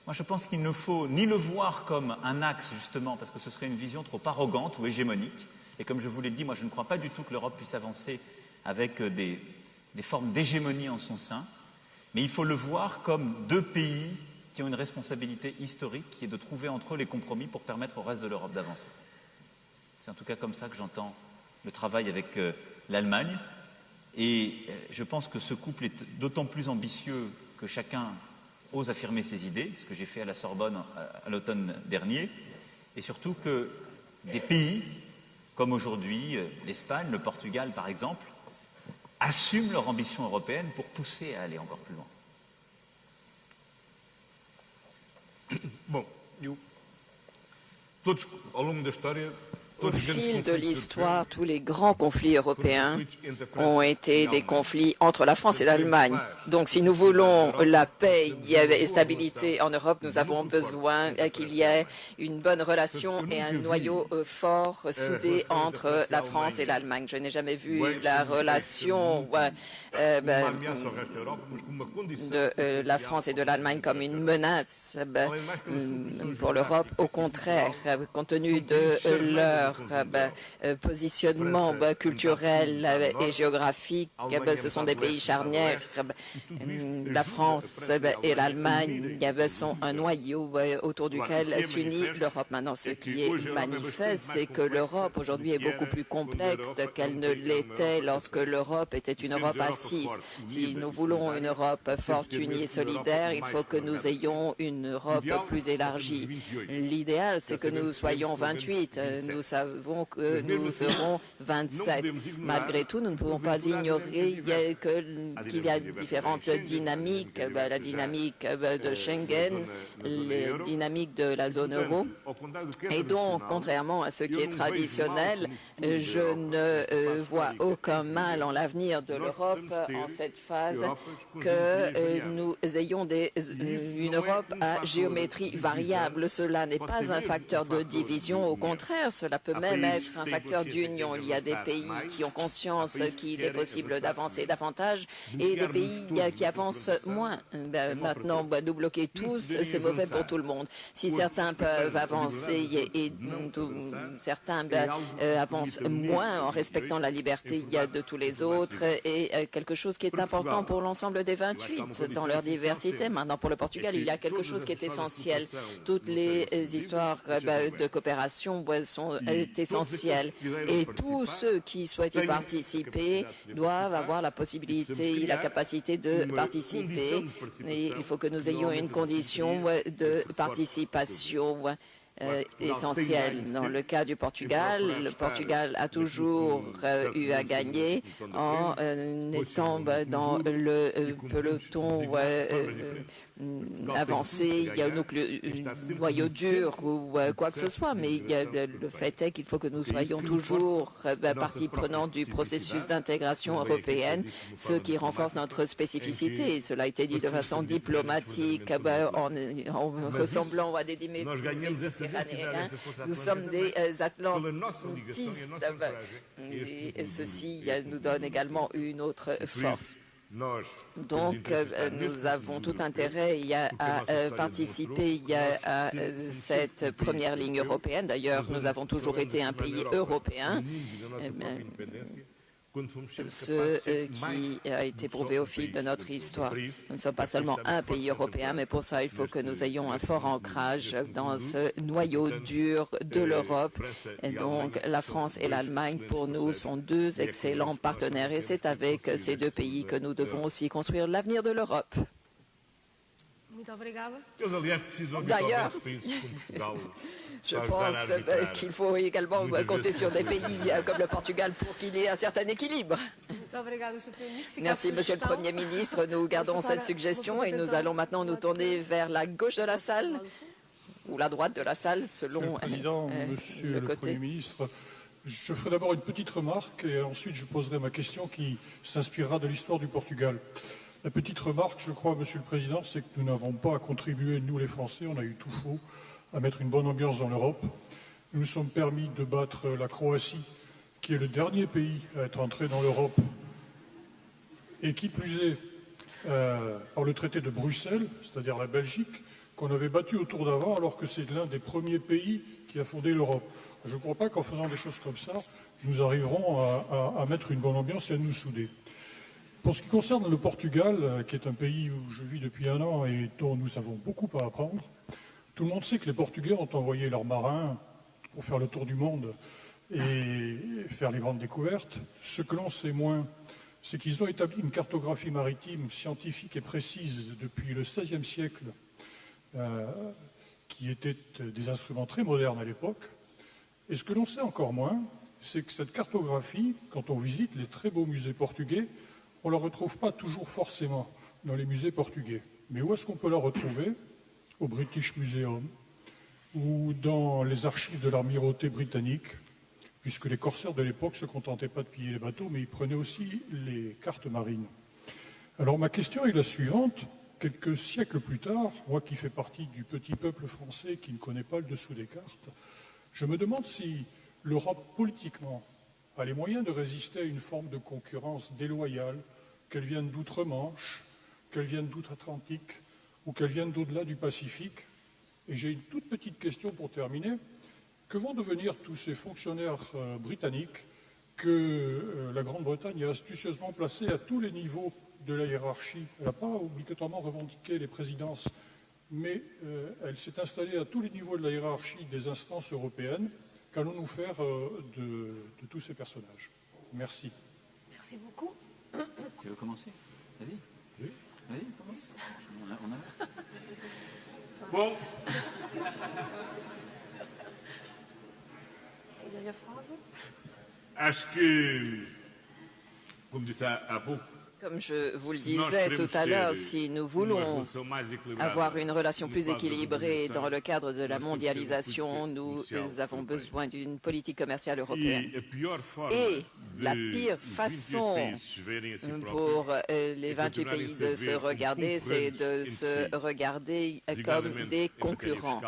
moi je pense qu'il ne faut ni le voir comme un axe, justement, parce que ce serait une vision trop arrogante ou hégémonique. Et comme je vous l'ai dit, moi je ne crois pas du tout que l'Europe puisse avancer avec des formes d'hégémonie en son sein, mais il faut le voir comme deux pays qui ont une responsabilité historique, qui est de trouver entre eux les compromis pour permettre au reste de l'Europe d'avancer. C'est en tout cas comme ça que j'entends le travail avec l'Allemagne, et je pense que ce couple est d'autant plus ambitieux que chacun ose affirmer ses idées, ce que j'ai fait à la Sorbonne à l'automne dernier, et surtout que des pays, comme aujourd'hui l'Espagne, le Portugal par exemple, assument leur ambition européenne pour pousser à aller encore plus loin. Bom, todos ao longo da história. Au fil de l'histoire, tous les grands conflits européens ont été des conflits entre la France et l'Allemagne. Donc si nous voulons la paix et la stabilité en Europe, nous avons besoin qu'il y ait une bonne relation et un noyau fort soudé entre la France et l'Allemagne. Je n'ai jamais vu la relation de la France et de l'Allemagne comme une menace pour l'Europe. Au contraire, compte tenu de leur positionnement culturel et géographique, ce sont des pays charnières. La France et l'Allemagne sont un noyau autour duquel s'unit l'Europe. Maintenant, ce qui est manifeste, c'est que l'Europe aujourd'hui est beaucoup plus complexe qu'elle ne l'était lorsque l'Europe était une Europe à 6. Si nous voulons une Europe forte, unie et solidaire, il faut que nous ayons une Europe plus élargie. L'idéal, c'est que nous soyons 28. Nous savons que nous serons 27. Malgré tout, nous ne pouvons pas ignorer qu'il y a différentes dynamiques, la dynamique de Schengen, les dynamiques de la zone euro. Et donc, contrairement à ce qui est traditionnel, je ne vois aucun mal en l'avenir de l'Europe en cette phase que nous ayons une Europe à géométrie variable. Cela n'est pas un facteur de division, au contraire, cela peut même être un facteur d'union. Il y a des pays qui ont conscience qu'il est possible d'avancer davantage et des pays qui avancent moins. Maintenant, nous bloquer tous, c'est mauvais pour tout le monde. Si certains peuvent avancer et certains avancent moins en respectant la liberté de tous les autres, et quelque chose qui est important pour l'ensemble des 28 dans leur diversité. Maintenant, pour le Portugal, il y a quelque chose qui est essentiel. Toutes les histoires de coopération sont essentielles. Et tous ceux qui souhaitent y participer doivent avoir la possibilité et la capacité de participer. Et il faut que nous ayons une condition de participation essentiel. Dans le cas du Portugal, le Portugal a toujours eu à gagner en étant dans le peloton avancé. Il y a un noyau dur ou quoi que ce soit, mais le fait est qu'il faut que nous soyons toujours partie prenante du processus d'intégration européenne, ce qui renforce notre spécificité. Et cela a été dit de façon diplomatique, en ressemblant à des Méditerranéens. Nous sommes des atlantistes. Et ceci nous donne également une autre force. Donc, nous avons tout intérêt à participer à cette première ligne européenne. D'ailleurs, nous avons toujours été un pays européen, ce qui a été prouvé au fil de notre histoire. Nous ne sommes pas seulement un pays européen, mais pour ça, il faut que nous ayons un fort ancrage dans ce noyau dur de l'Europe. Et donc, la France et l'Allemagne, pour nous, sont deux excellents partenaires. Et c'est avec ces deux pays que nous devons aussi construire l'avenir de l'Europe. D'ailleurs, je pense qu'il faut également compter sur des pays comme le Portugal pour qu'il y ait un certain équilibre. Merci, Monsieur le Premier ministre. Nous gardons cette suggestion et nous allons maintenant nous tourner vers la gauche de la salle ou la droite de la salle, selon Monsieur le Président, Monsieur le Premier ministre, je ferai d'abord une petite remarque et ensuite je poserai ma question qui s'inspirera de l'histoire du Portugal. La petite remarque, je crois, Monsieur le Président, c'est que nous n'avons pas à contribuer, nous les Français, on a eu tout faux, à mettre une bonne ambiance dans l'Europe. Nous nous sommes permis de battre la Croatie, qui est le dernier pays à être entré dans l'Europe, et qui plus est, par le traité de Bruxelles, c'est-à-dire la Belgique, qu'on avait battu au tour d'avant, alors que c'est l'un des premiers pays qui a fondé l'Europe. Je ne crois pas qu'en faisant des choses comme ça, nous arriverons à mettre une bonne ambiance et à nous souder. Pour ce qui concerne le Portugal, qui est un pays où je vis depuis 1 an et dont nous avons beaucoup à apprendre, tout le monde sait que les Portugais ont envoyé leurs marins pour faire le tour du monde et faire les grandes découvertes. Ce que l'on sait moins, c'est qu'ils ont établi une cartographie maritime scientifique et précise depuis le XVIe siècle, qui étaient des instruments très modernes à l'époque. Et ce que l'on sait encore moins, c'est que cette cartographie, quand on visite les très beaux musées portugais, on ne la retrouve pas toujours forcément dans les musées portugais. Mais où est-ce qu'on peut la retrouver? Au British Museum ou dans les archives de l'amirauté britannique, puisque les corsaires de l'époque ne se contentaient pas de piller les bateaux, mais ils prenaient aussi les cartes marines. Alors ma question est la suivante. Quelques siècles plus tard, moi qui fais partie du petit peuple français qui ne connaît pas le dessous des cartes, je me demande si l'Europe politiquement a les moyens de résister à une forme de concurrence déloyale, qu'elle vienne d'outre-Manche, qu'elle vienne d'outre-Atlantique ou qu'elle vienne d'au-delà du Pacifique. Et j'ai une toute petite question pour terminer. Que vont devenir tous ces fonctionnaires britanniques que la Grande-Bretagne a astucieusement placés à tous les niveaux de la hiérarchie? Elle n'a pas obligatoirement revendiqué les présidences, mais elle s'est installée à tous les niveaux de la hiérarchie des instances européennes. Qu'allons-nous faire de tous ces personnages? Merci. Merci beaucoup. Tu veux commencer? Vas-y. Oui. Vas-y, commence. On avance. Bom, acho que, como disse há pouco, comme je vous le disais tout à l'heure, si nous voulons avoir une relation plus équilibrée dans le cadre de la mondialisation, nous avons besoin d'une politique commerciale européenne. Et la pire façon pour les 28 pays de se regarder, c'est de se regarder comme des concurrents,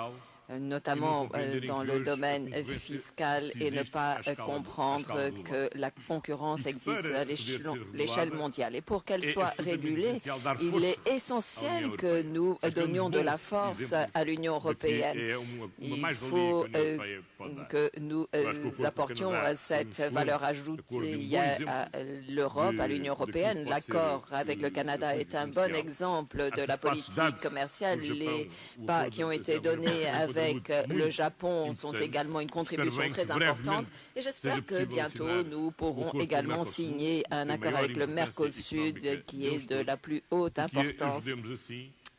notamment dans le domaine fiscal, et ne pas comprendre que la concurrence existe à l'échelle mondiale. Et pour qu'elle soit régulée, il est essentiel que nous donnions de la force à l'Union européenne. Il faut que nous apportions cette valeur ajoutée à l'Europe, à l'Union européenne. L'accord avec le Canada est un bon exemple de la politique commerciale. Les pas qui ont été donnés avec le Japon sont également une contribution très importante et j'espère que bientôt nous pourrons également signer un accord avec le Mercosur qui est de la plus haute importance.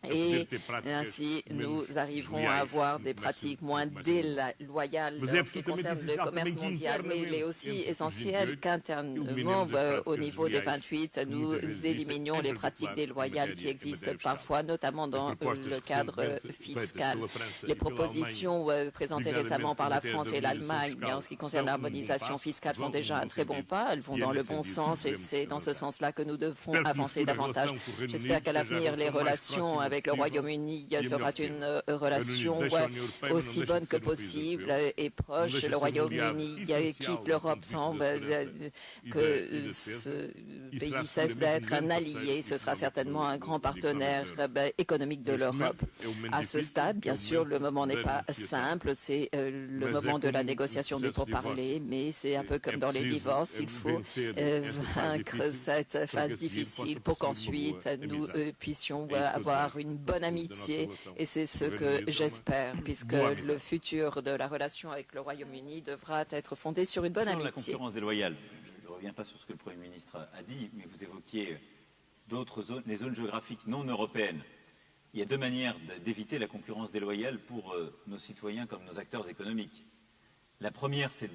Et ainsi, nous arriverons à avoir des pratiques moins déloyales en ce qui concerne le commerce mondial. Mais il est aussi essentiel qu'internement, au niveau des 28, nous éliminions les pratiques déloyales qui existent parfois, notamment dans le cadre fiscal. Les propositions présentées récemment par la France et l'Allemagne en ce qui concerne l'harmonisation fiscale sont déjà un très bon pas. Elles vont dans le bon sens et c'est dans ce sens-là que nous devrons avancer davantage. J'espère qu'à l'avenir, les relations avec le Royaume-Uni sera une relation aussi bonne que possible et proche. Le Royaume-Uni quitte l'Europe sans que ce pays cesse d'être un allié. Ce sera certainement un grand partenaire économique de l'Europe. À ce stade, bien sûr, le moment n'est pas simple. C'est le moment de la négociation des pourparlers, mais c'est un peu comme dans les divorces. Il faut vaincre cette phase difficile pour qu'ensuite nous puissions avoir une bonne amitié. Et c'est ce que j'espère, puisque le futur de la relation avec le Royaume-Uni devra être fondé sur une bonne amitié. La concurrence déloyale, je ne reviens pas sur ce que le Premier ministre a dit, mais vous évoquiez d'autres zones, les zones géographiques non européennes. Il y a deux manières d'éviter la concurrence déloyale pour nos citoyens comme nos acteurs économiques. La première, c'est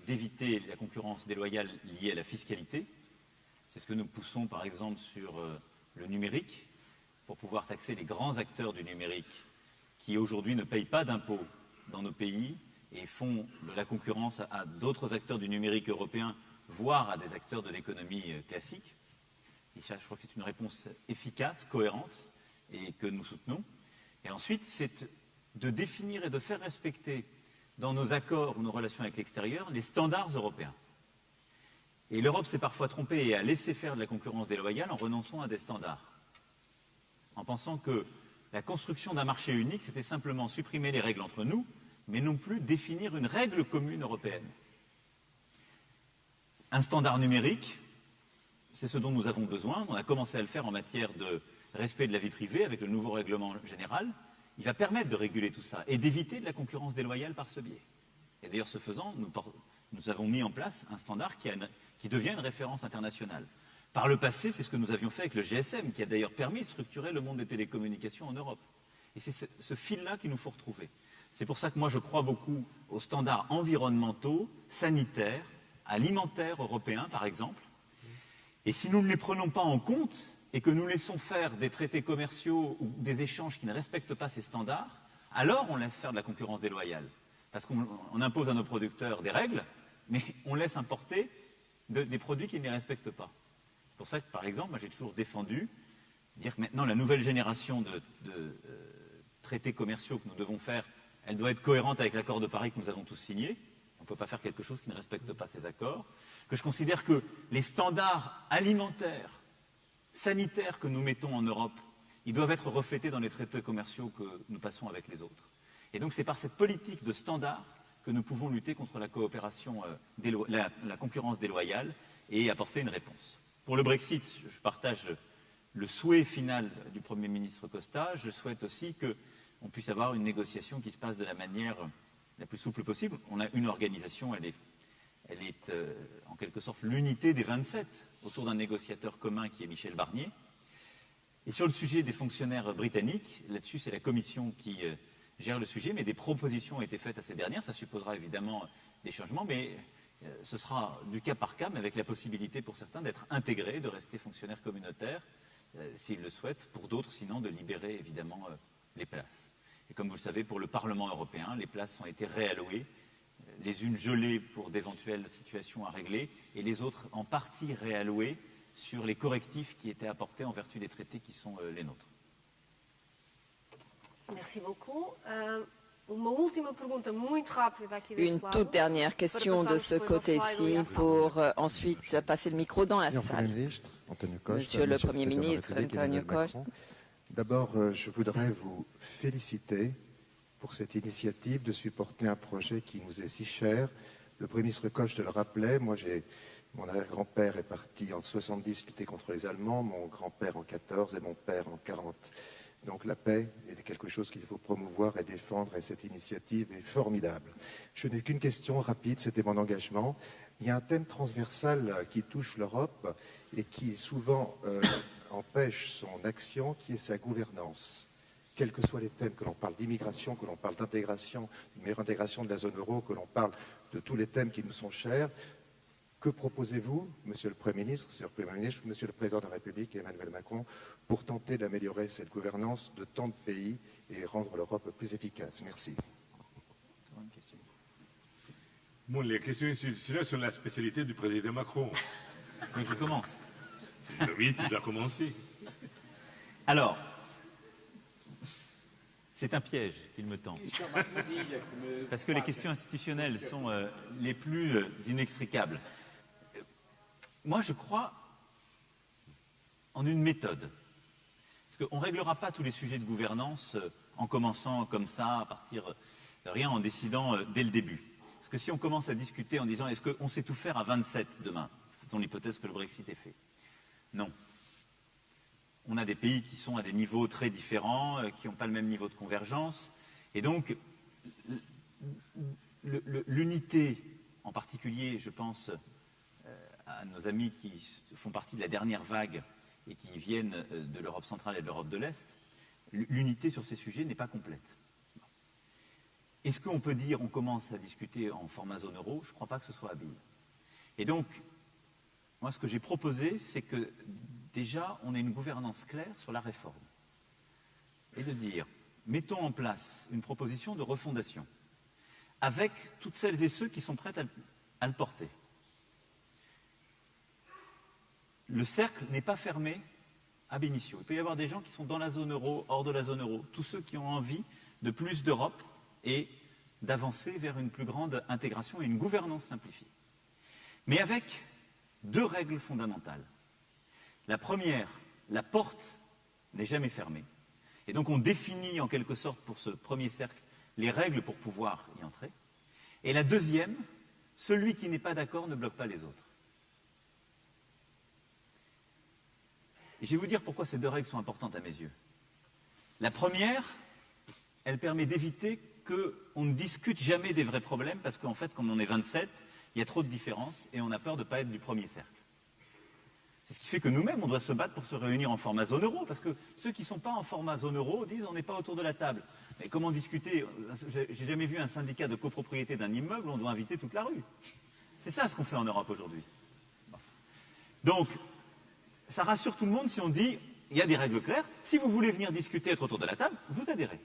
d'éviter la concurrence déloyale liée à la fiscalité. C'est ce que nous poussons, par exemple, sur le numérique, pour pouvoir taxer les grands acteurs du numérique qui, aujourd'hui, ne payent pas d'impôts dans nos pays et font de la concurrence à d'autres acteurs du numérique européen, voire à des acteurs de l'économie classique. Et ça, je crois que c'est une réponse efficace, cohérente, et que nous soutenons. Et ensuite, c'est de définir et de faire respecter dans nos accords ou nos relations avec l'extérieur les standards européens. Et l'Europe s'est parfois trompée et a laissé faire de la concurrence déloyale en renonçant à des standards, en pensant que la construction d'un marché unique, c'était simplement supprimer les règles entre nous, mais non plus définir une règle commune européenne. Un standard numérique, c'est ce dont nous avons besoin. On a commencé à le faire en matière de respect de la vie privée avec le nouveau règlement général. Il va permettre de réguler tout ça et d'éviter de la concurrence déloyale par ce biais. Et d'ailleurs, ce faisant, nous avons mis en place un standard qui devient une référence internationale. Par le passé, c'est ce que nous avions fait avec le GSM, qui a d'ailleurs permis de structurer le monde des télécommunications en Europe. Et c'est ce fil-là qu'il nous faut retrouver. C'est pour ça que moi, je crois beaucoup aux standards environnementaux, sanitaires, alimentaires européens, par exemple. Et si nous ne les prenons pas en compte et que nous laissons faire des traités commerciaux ou des échanges qui ne respectent pas ces standards, alors on laisse faire de la concurrence déloyale. Parce qu'on impose à nos producteurs des règles, mais on laisse importer des produits qu'ils ne respectent pas. C'est pour ça que, par exemple, moi j'ai toujours défendu dire que maintenant la nouvelle génération de traités commerciaux que nous devons faire, elle doit être cohérente avec l'accord de Paris que nous avons tous signé. On ne peut pas faire quelque chose qui ne respecte pas ces accords. Que je considère que les standards alimentaires, sanitaires que nous mettons en Europe, ils doivent être reflétés dans les traités commerciaux que nous passons avec les autres. Et donc c'est par cette politique de standards que nous pouvons lutter contre la coopération, la concurrence déloyale et apporter une réponse. Pour le Brexit, je partage le souhait final du Premier ministre Costa. Je souhaite aussi qu'on puisse avoir une négociation qui se passe de la manière la plus souple possible. On a une organisation, elle est en quelque sorte l'unité des 27 autour d'un négociateur commun qui est Michel Barnier. Et sur le sujet des fonctionnaires britanniques, là-dessus c'est la Commission qui gère le sujet, mais des propositions ont été faites à ces dernières. Ça supposera évidemment des changements, mais ce sera du cas par cas, mais avec la possibilité pour certains d'être intégrés, de rester fonctionnaires communautaires, s'ils le souhaitent, pour d'autres sinon de libérer évidemment les places. Et comme vous le savez, pour le Parlement européen, les places ont été réallouées, les unes gelées pour d'éventuelles situations à régler, et les autres en partie réallouées sur les correctifs qui étaient apportés en vertu des traités qui sont les nôtres. Merci beaucoup. Une toute dernière question de ce côté-ci pour ensuite passer le micro dans la salle. Monsieur le Premier ministre, Antonio Costa. D'abord, je voudrais vous féliciter pour cette initiative de supporter un projet qui nous est si cher. Le Premier ministre Koch le rappelait, mon arrière-grand-père est parti en 70 lutter contre les Allemands, mon grand-père en 14 et mon père en 40. Donc la paix est quelque chose qu'il faut promouvoir et défendre, et cette initiative est formidable. Je n'ai qu'une question rapide, c'était mon engagement. Il y a un thème transversal qui touche l'Europe et qui est souvent empêche son action, qui est sa gouvernance. Quels que soient les thèmes, que l'on parle d'immigration, que l'on parle d'intégration, d'une meilleure intégration de la zone euro, que l'on parle de tous les thèmes qui nous sont chers, que proposez-vous, Monsieur le Premier ministre, Monsieur le Président de la République et Emmanuel Macron, pour tenter d'améliorer cette gouvernance de tant de pays et rendre l'Europe plus efficace? Merci. Bon, les questions institutionnelles sont la spécialité du président Macron. Donc je commence. Oui, tu dois commencer. Alors, c'est un piège qu'il me tend. Parce que les questions institutionnelles sont les plus inextricables. Moi, je crois en une méthode. Parce qu'on ne réglera pas tous les sujets de gouvernance en commençant comme ça, à partir de rien, en décidant dès le début. Parce que si on commence à discuter en disant est-ce qu'on sait tout faire à 27 demain, faisons l'hypothèse que le Brexit est fait. Non. On a des pays qui sont à des niveaux très différents, qui n'ont pas le même niveau de convergence. Et donc, l'unité, en particulier, je pense à nos amis qui font partie de la dernière vague et qui viennent de l'Europe centrale et de l'Europe de l'Est, l'unité sur ces sujets n'est pas complète. Est-ce qu'on peut dire on commence à discuter en format zone euro? Je ne crois pas que ce soit habile. Et donc, moi, ce que j'ai proposé, c'est que déjà, on ait une gouvernance claire sur la réforme. Et de dire, mettons en place une proposition de refondation avec toutes celles et ceux qui sont prêts à le porter. Le cercle n'est pas fermé ab initio. Il peut y avoir des gens qui sont dans la zone euro, hors de la zone euro, tous ceux qui ont envie de plus d'Europe et d'avancer vers une plus grande intégration et une gouvernance simplifiée. Mais avec deux règles fondamentales. La première, la porte n'est jamais fermée. Et donc on définit en quelque sorte pour ce premier cercle les règles pour pouvoir y entrer. Et la deuxième, celui qui n'est pas d'accord ne bloque pas les autres. Et je vais vous dire pourquoi ces deux règles sont importantes à mes yeux. La première, elle permet d'éviter qu'on ne discute jamais des vrais problèmes, parce qu'en fait, comme on est 27, il y a trop de différences et on a peur de ne pas être du premier cercle. C'est ce qui fait que nous-mêmes, on doit se battre pour se réunir en format zone euro, parce que ceux qui ne sont pas en format zone euro disent on n'est pas autour de la table. Mais comment discuter? J'ai jamais vu un syndicat de copropriété d'un immeuble, on doit inviter toute la rue. C'est ça ce qu'on fait en Europe aujourd'hui. Donc, ça rassure tout le monde si on dit il y a des règles claires, si vous voulez venir discuter, être autour de la table, vous adhérez.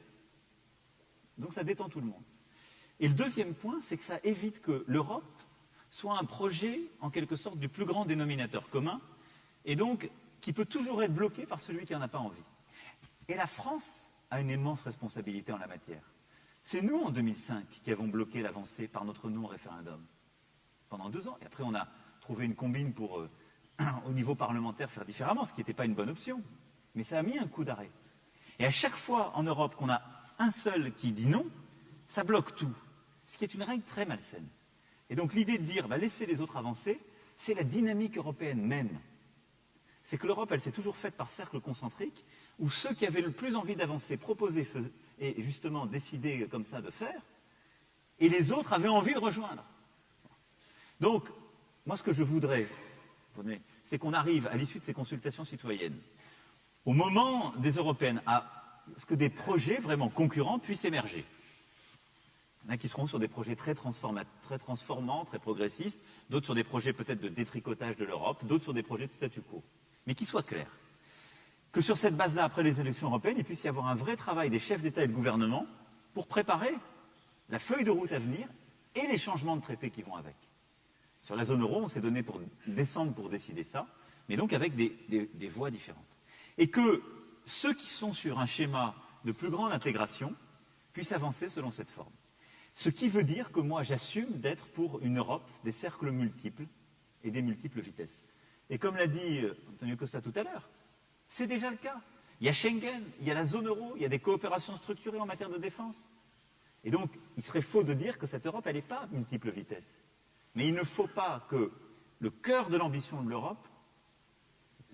Donc ça détend tout le monde. Et le deuxième point, c'est que ça évite que l'Europe soit un projet, en quelque sorte, du plus grand dénominateur commun, et donc qui peut toujours être bloqué par celui qui n'en a pas envie. Et la France a une immense responsabilité en la matière. C'est nous, en 2005, qui avons bloqué l'avancée par notre non-référendum. Pendant 2 ans. Et après, on a trouvé une combine pour, au niveau parlementaire, faire différemment, ce qui n'était pas une bonne option. Mais ça a mis un coup d'arrêt. Et à chaque fois, en Europe, qu'on a un seul qui dit non, ça bloque tout. Ce qui est une règle très malsaine. Et donc l'idée de dire, laissez les autres avancer, c'est la dynamique européenne même. C'est que l'Europe, elle s'est toujours faite par cercles concentriques, où ceux qui avaient le plus envie d'avancer proposaient et justement décidaient comme ça de faire, et les autres avaient envie de rejoindre. Donc, moi ce que je voudrais, c'est qu'on arrive à l'issue de ces consultations citoyennes, au moment des européennes, à ce que des projets vraiment concurrents puissent émerger. Il y en a qui seront sur des projets très transformants, très progressistes, d'autres sur des projets peut-être de détricotage de l'Europe, d'autres sur des projets de statu quo. Mais qui soient clairs. Que sur cette base-là, après les élections européennes, il puisse y avoir un vrai travail des chefs d'État et de gouvernement pour préparer la feuille de route à venir et les changements de traités qui vont avec. Sur la zone euro, on s'est donné pour décembre pour décider ça, mais donc avec des voies différentes. Et que ceux qui sont sur un schéma de plus grande intégration puissent avancer selon cette forme. Ce qui veut dire que moi, j'assume d'être pour une Europe des cercles multiples et des multiples vitesses. Et comme l'a dit Antonio Costa tout à l'heure, c'est déjà le cas. Il y a Schengen, il y a la zone euro, il y a des coopérations structurées en matière de défense. Et donc, il serait faux de dire que cette Europe, elle n'est pas multiple vitesse. Mais il ne faut pas que le cœur de l'ambition de l'Europe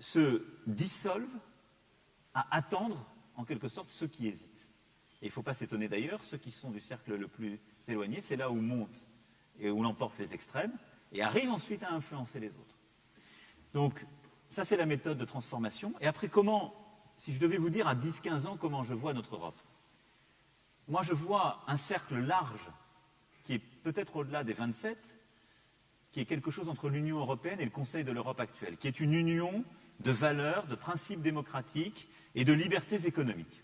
se dissolve à attendre, en quelque sorte, ceux qui hésitent. Et il ne faut pas s'étonner d'ailleurs, ceux qui sont du cercle le plus éloigné, c'est là où montent et où l'emportent les extrêmes, et arrivent ensuite à influencer les autres. Donc, ça c'est la méthode de transformation. Et après, comment, si je devais vous dire à 10-15 ans comment je vois notre Europe, moi je vois un cercle large qui est peut-être au-delà des 27, qui est quelque chose entre l'Union européenne et le Conseil de l'Europe actuelle, qui est une union de valeurs, de principes démocratiques et de libertés économiques,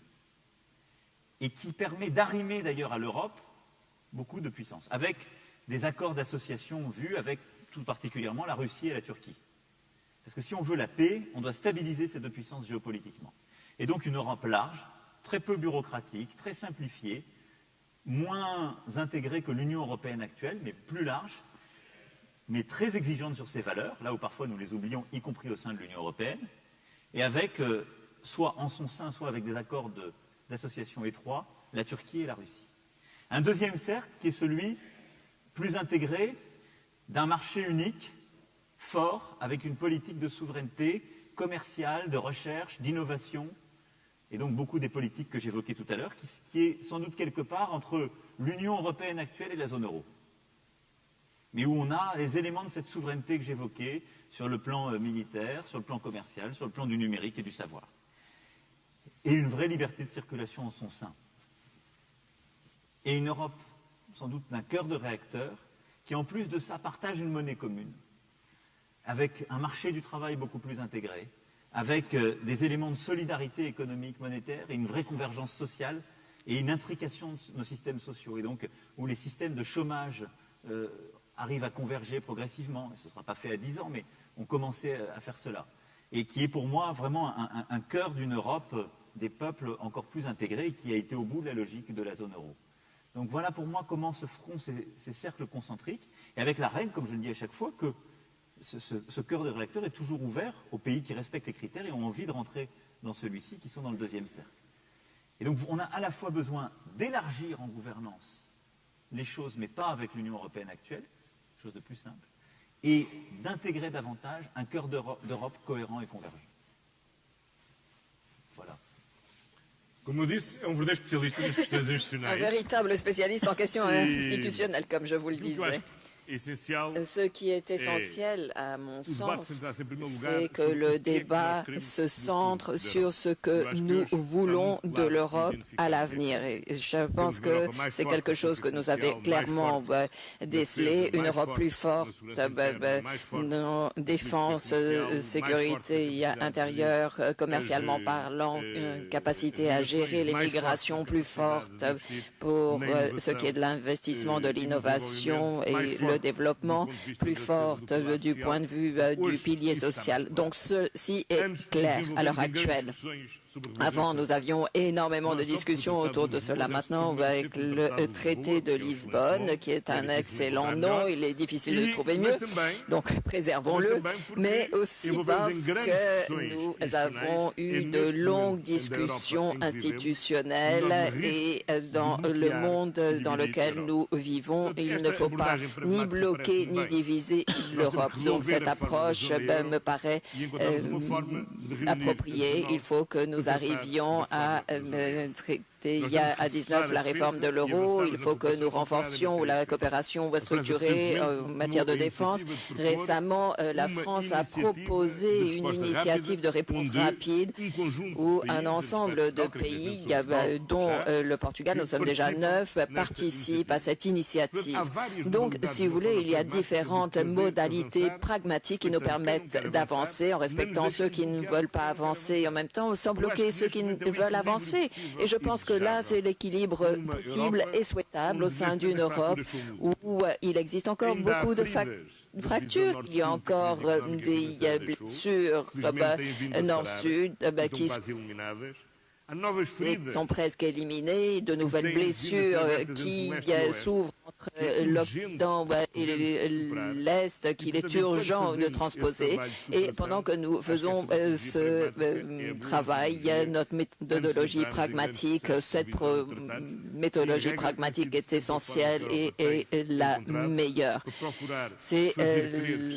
et qui permet d'arrimer d'ailleurs à l'Europe beaucoup de puissance, avec des accords d'association vus avec tout particulièrement la Russie et la Turquie. Parce que si on veut la paix, on doit stabiliser ces deux puissances géopolitiquement. Et donc une Europe large, très peu bureaucratique, très simplifiée, moins intégrée que l'Union européenne actuelle, mais plus large, mais très exigeante sur ses valeurs, là où parfois nous les oublions, y compris au sein de l'Union européenne, et avec, soit en son sein, soit avec des accords d'association étroits, la Turquie et la Russie. Un deuxième cercle qui est celui plus intégré d'un marché unique, fort, avec une politique de souveraineté commerciale, de recherche, d'innovation, et donc beaucoup des politiques que j'évoquais tout à l'heure, qui est sans doute quelque part entre l'Union européenne actuelle et la zone euro. Mais où on a les éléments de cette souveraineté que j'évoquais sur le plan militaire, sur le plan commercial, sur le plan du numérique et du savoir. Et une vraie liberté de circulation en son sein. Et une Europe, sans doute d'un cœur de réacteur, qui en plus de ça partage une monnaie commune, avec un marché du travail beaucoup plus intégré, avec des éléments de solidarité économique, monétaire, et une vraie convergence sociale, et une intrication de nos systèmes sociaux, et donc où les systèmes de chômage arrivent à converger progressivement, et ce ne sera pas fait à 10 ans, mais on commençait à faire cela, et qui est pour moi vraiment un cœur d'une Europe des peuples encore plus intégrés, et qui a été au bout de la logique de la zone euro. Donc voilà pour moi comment se feront ces cercles concentriques, et avec la règle, comme je le dis à chaque fois, que ce cœur de réacteur est toujours ouvert aux pays qui respectent les critères et ont envie de rentrer dans celui-ci, qui sont dans le deuxième cercle. Et donc on a à la fois besoin d'élargir en gouvernance les choses, mais pas avec l'Union européenne actuelle, chose de plus simple, et d'intégrer davantage un cœur d'Europe cohérent et convergent. Voilà. Comme eu disse, é verdadeiro especialista nas questões institucionais. Un véritable spécialiste en questions institutionnelles, comme je vous le disais. Ce qui est essentiel, à mon sens, c'est que le débat se centre sur ce que nous voulons de l'Europe à l'avenir. Et je pense que c'est quelque chose que nous avons clairement décelé, une Europe plus forte, défense, sécurité intérieure, commercialement parlant, une capacité à gérer les migrations plus forte pour ce qui est de l'investissement, de l'innovation et le développement plus forte du point de vue du pilier social. Donc ceci est clair à l'heure actuelle. Avant, nous avions énormément de discussions autour de cela. Maintenant, avec le traité de Lisbonne, qui est un excellent nom, il est difficile de trouver mieux, donc préservons-le, mais aussi parce que nous avons eu de longues discussions institutionnelles et dans le monde dans lequel nous vivons, il ne faut pas ni bloquer ni diviser l'Europe. Donc cette approche me paraît appropriée. Il faut que nous arrivions à traiter à 19 la réforme de l'euro. Il faut que nous renforcions la coopération structurée en matière de défense. Récemment, la France a proposé une initiative de réponse rapide où un ensemble de pays, dont le Portugal, nous sommes déjà 9, participent à cette initiative. Donc, si vous voulez, il y a différentes modalités pragmatiques qui nous permettent d'avancer en respectant ceux qui ne veulent pas avancer et en même temps sans bloquer ceux qui veulent avancer. Et je pense que là, c'est l'équilibre possible et souhaitable au sein d'une Europe où il existe encore beaucoup de fractures. Il y a encore des blessures nord-sud qui sont presque éliminées, de nouvelles blessures qui s'ouvrent entre l'Occident et l'Est qu'il est urgent de transposer. Et pendant que nous faisons ce travail, notre méthodologie pragmatique, cette méthodologie pragmatique est essentielle et est la meilleure. C'est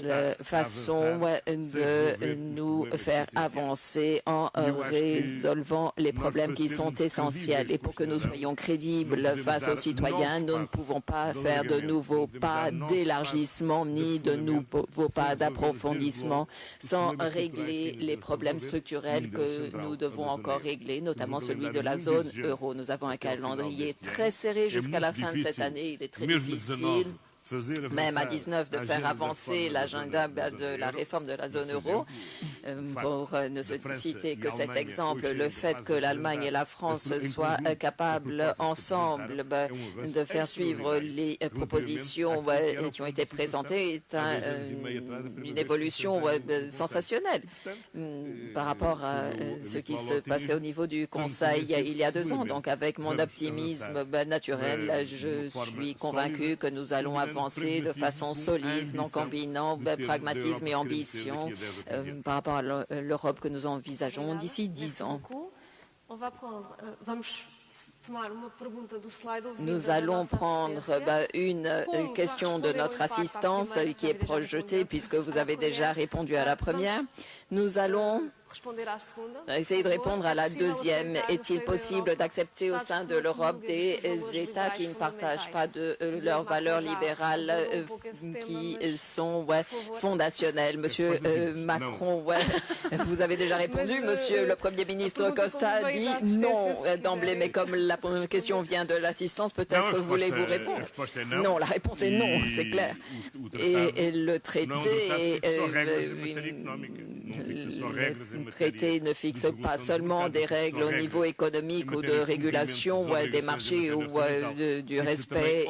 la façon de nous faire avancer en résolvant les problèmes qui sont essentiels. Et pour que nous soyons crédibles face aux citoyens, nous ne pouvons pas pas faire de nouveaux pas d'élargissement ni de nouveaux pas d'approfondissement sans régler les problèmes structurels que nous devons encore régler, notamment celui de la zone euro. Nous avons un calendrier très serré jusqu'à la fin de cette année. Il est très difficile, même à 19, de faire avancer l'agenda de la réforme de la zone euro. Pour ne citer que cet exemple, le fait que l'Allemagne et la France soient capables ensemble de faire suivre les propositions qui ont été présentées est une évolution sensationnelle par rapport à ce qui se passait au niveau du Conseil il y a 2 ans. Donc avec mon optimisme naturel, je suis convaincu que nous allons avancer de façon solide en combinant pragmatisme et ambition par rapport à l'Europe que nous envisageons d'ici 10 ans. Nous allons prendre une question de notre assistance qui est projetée puisque vous avez déjà répondu à la première. Nous allons essayer de répondre à la deuxième. Est-il possible d'accepter au sein de l'Europe des États qui ne partagent pas de leurs valeurs libérales qui sont fondationnelles? Monsieur Macron, vous avez déjà répondu. Monsieur le Premier ministre Costa dit non d'emblée, mais comme la question vient de l'assistance, peut-être voulez-vous répondre? Non, la réponse est non, c'est clair. Et le traité le traité ne fixe pas seulement des règles au niveau économique ou de régulation des marchés ou du respect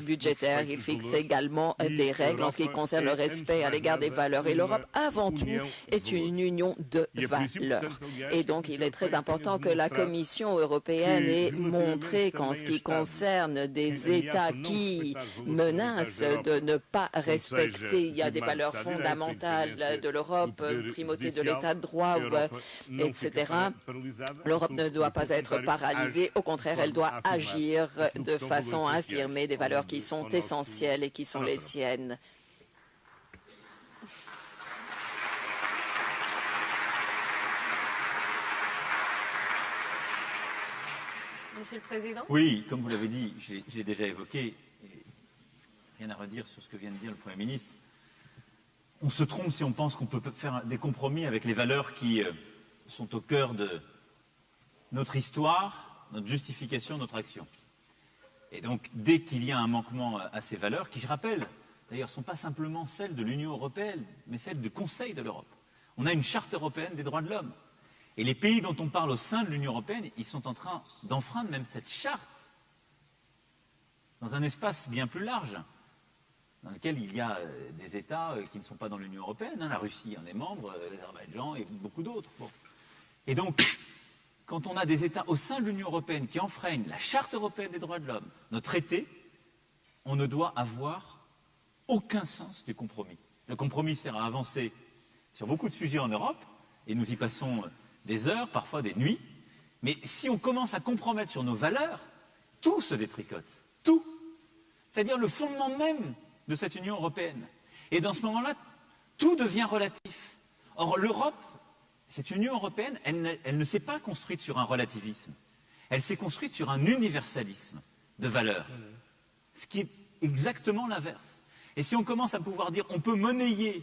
budgétaire. Il fixe également des règles en ce qui concerne le respect à l'égard des valeurs. Et l'Europe, avant tout, est une union de valeurs. Et donc, il est très important que la Commission européenne ait montré qu'en ce qui concerne des États qui menacent de ne pas respecter, il y a des valeurs fondamentales de l'Europe, primauté de l'État de droit, etc. L'Europe ne doit pas être paralysée. Au contraire, elle doit agir de façon à affirmer des valeurs qui sont essentielles et qui sont les siennes. Monsieur le Président. Oui, comme vous l'avez dit, j'ai déjà évoqué, rien à redire sur ce que vient de dire le Premier ministre. On se trompe si on pense qu'on peut faire des compromis avec les valeurs qui sont au cœur de notre histoire, notre justification, notre action. Et donc, dès qu'il y a un manquement à ces valeurs, qui, je rappelle, d'ailleurs, ne sont pas simplement celles de l'Union européenne, mais celles du Conseil de l'Europe. On a une charte européenne des droits de l'homme. Et les pays dont on parle au sein de l'Union européenne, ils sont en train d'enfreindre même cette charte dans un espace bien plus large, dans lequel il y a des États qui ne sont pas dans l'Union européenne. La Russie en est membre, l'Azerbaïdjan et beaucoup d'autres. Bon. Et donc, quand on a des États au sein de l'Union européenne qui enfreignent la Charte européenne des droits de l'homme, notre traité, on ne doit avoir aucun sens du compromis. Le compromis sert à avancer sur beaucoup de sujets en Europe, et nous y passons des heures, parfois des nuits, mais si on commence à compromettre sur nos valeurs, tout se détricote. Tout. C'est-à-dire le fondement même de cette Union européenne. Et dans ce moment-là, tout devient relatif. Or, l'Europe, cette Union européenne, elle ne s'est pas construite sur un relativisme. Elle s'est construite sur un universalisme de valeurs. Ce qui est exactement l'inverse. Et si on commence à pouvoir dire, on peut monnayer,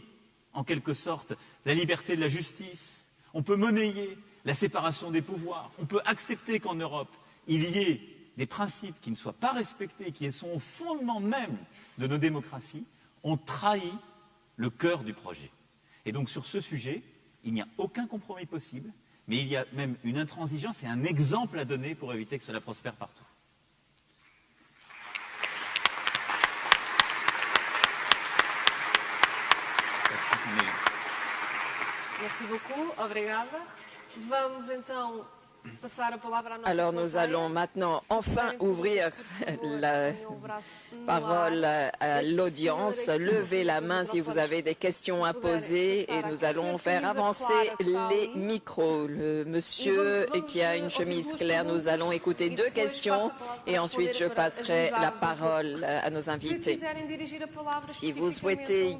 en quelque sorte, la liberté de la justice, on peut monnayer la séparation des pouvoirs, on peut accepter qu'en Europe, il y ait des principes qui ne soient pas respectés, qui sont au fondement même de nos démocraties, on trahit le cœur du projet. Et donc sur ce sujet, il n'y a aucun compromis possible, mais il y a même une intransigeance et un exemple à donner pour éviter que cela prospère partout. Merci beaucoup. Obrigada. Vamos então passar a palavra à nossa Alors nous allons maintenant enfin ouvrir la parole à l'audience. Levez la main si vous avez des questions à poser et nous allons faire avancer les micros. Le monsieur qui a une chemise claire, nous allons écouter 2 questions et ensuite je passerai la parole à nos invités. Si vous souhaitez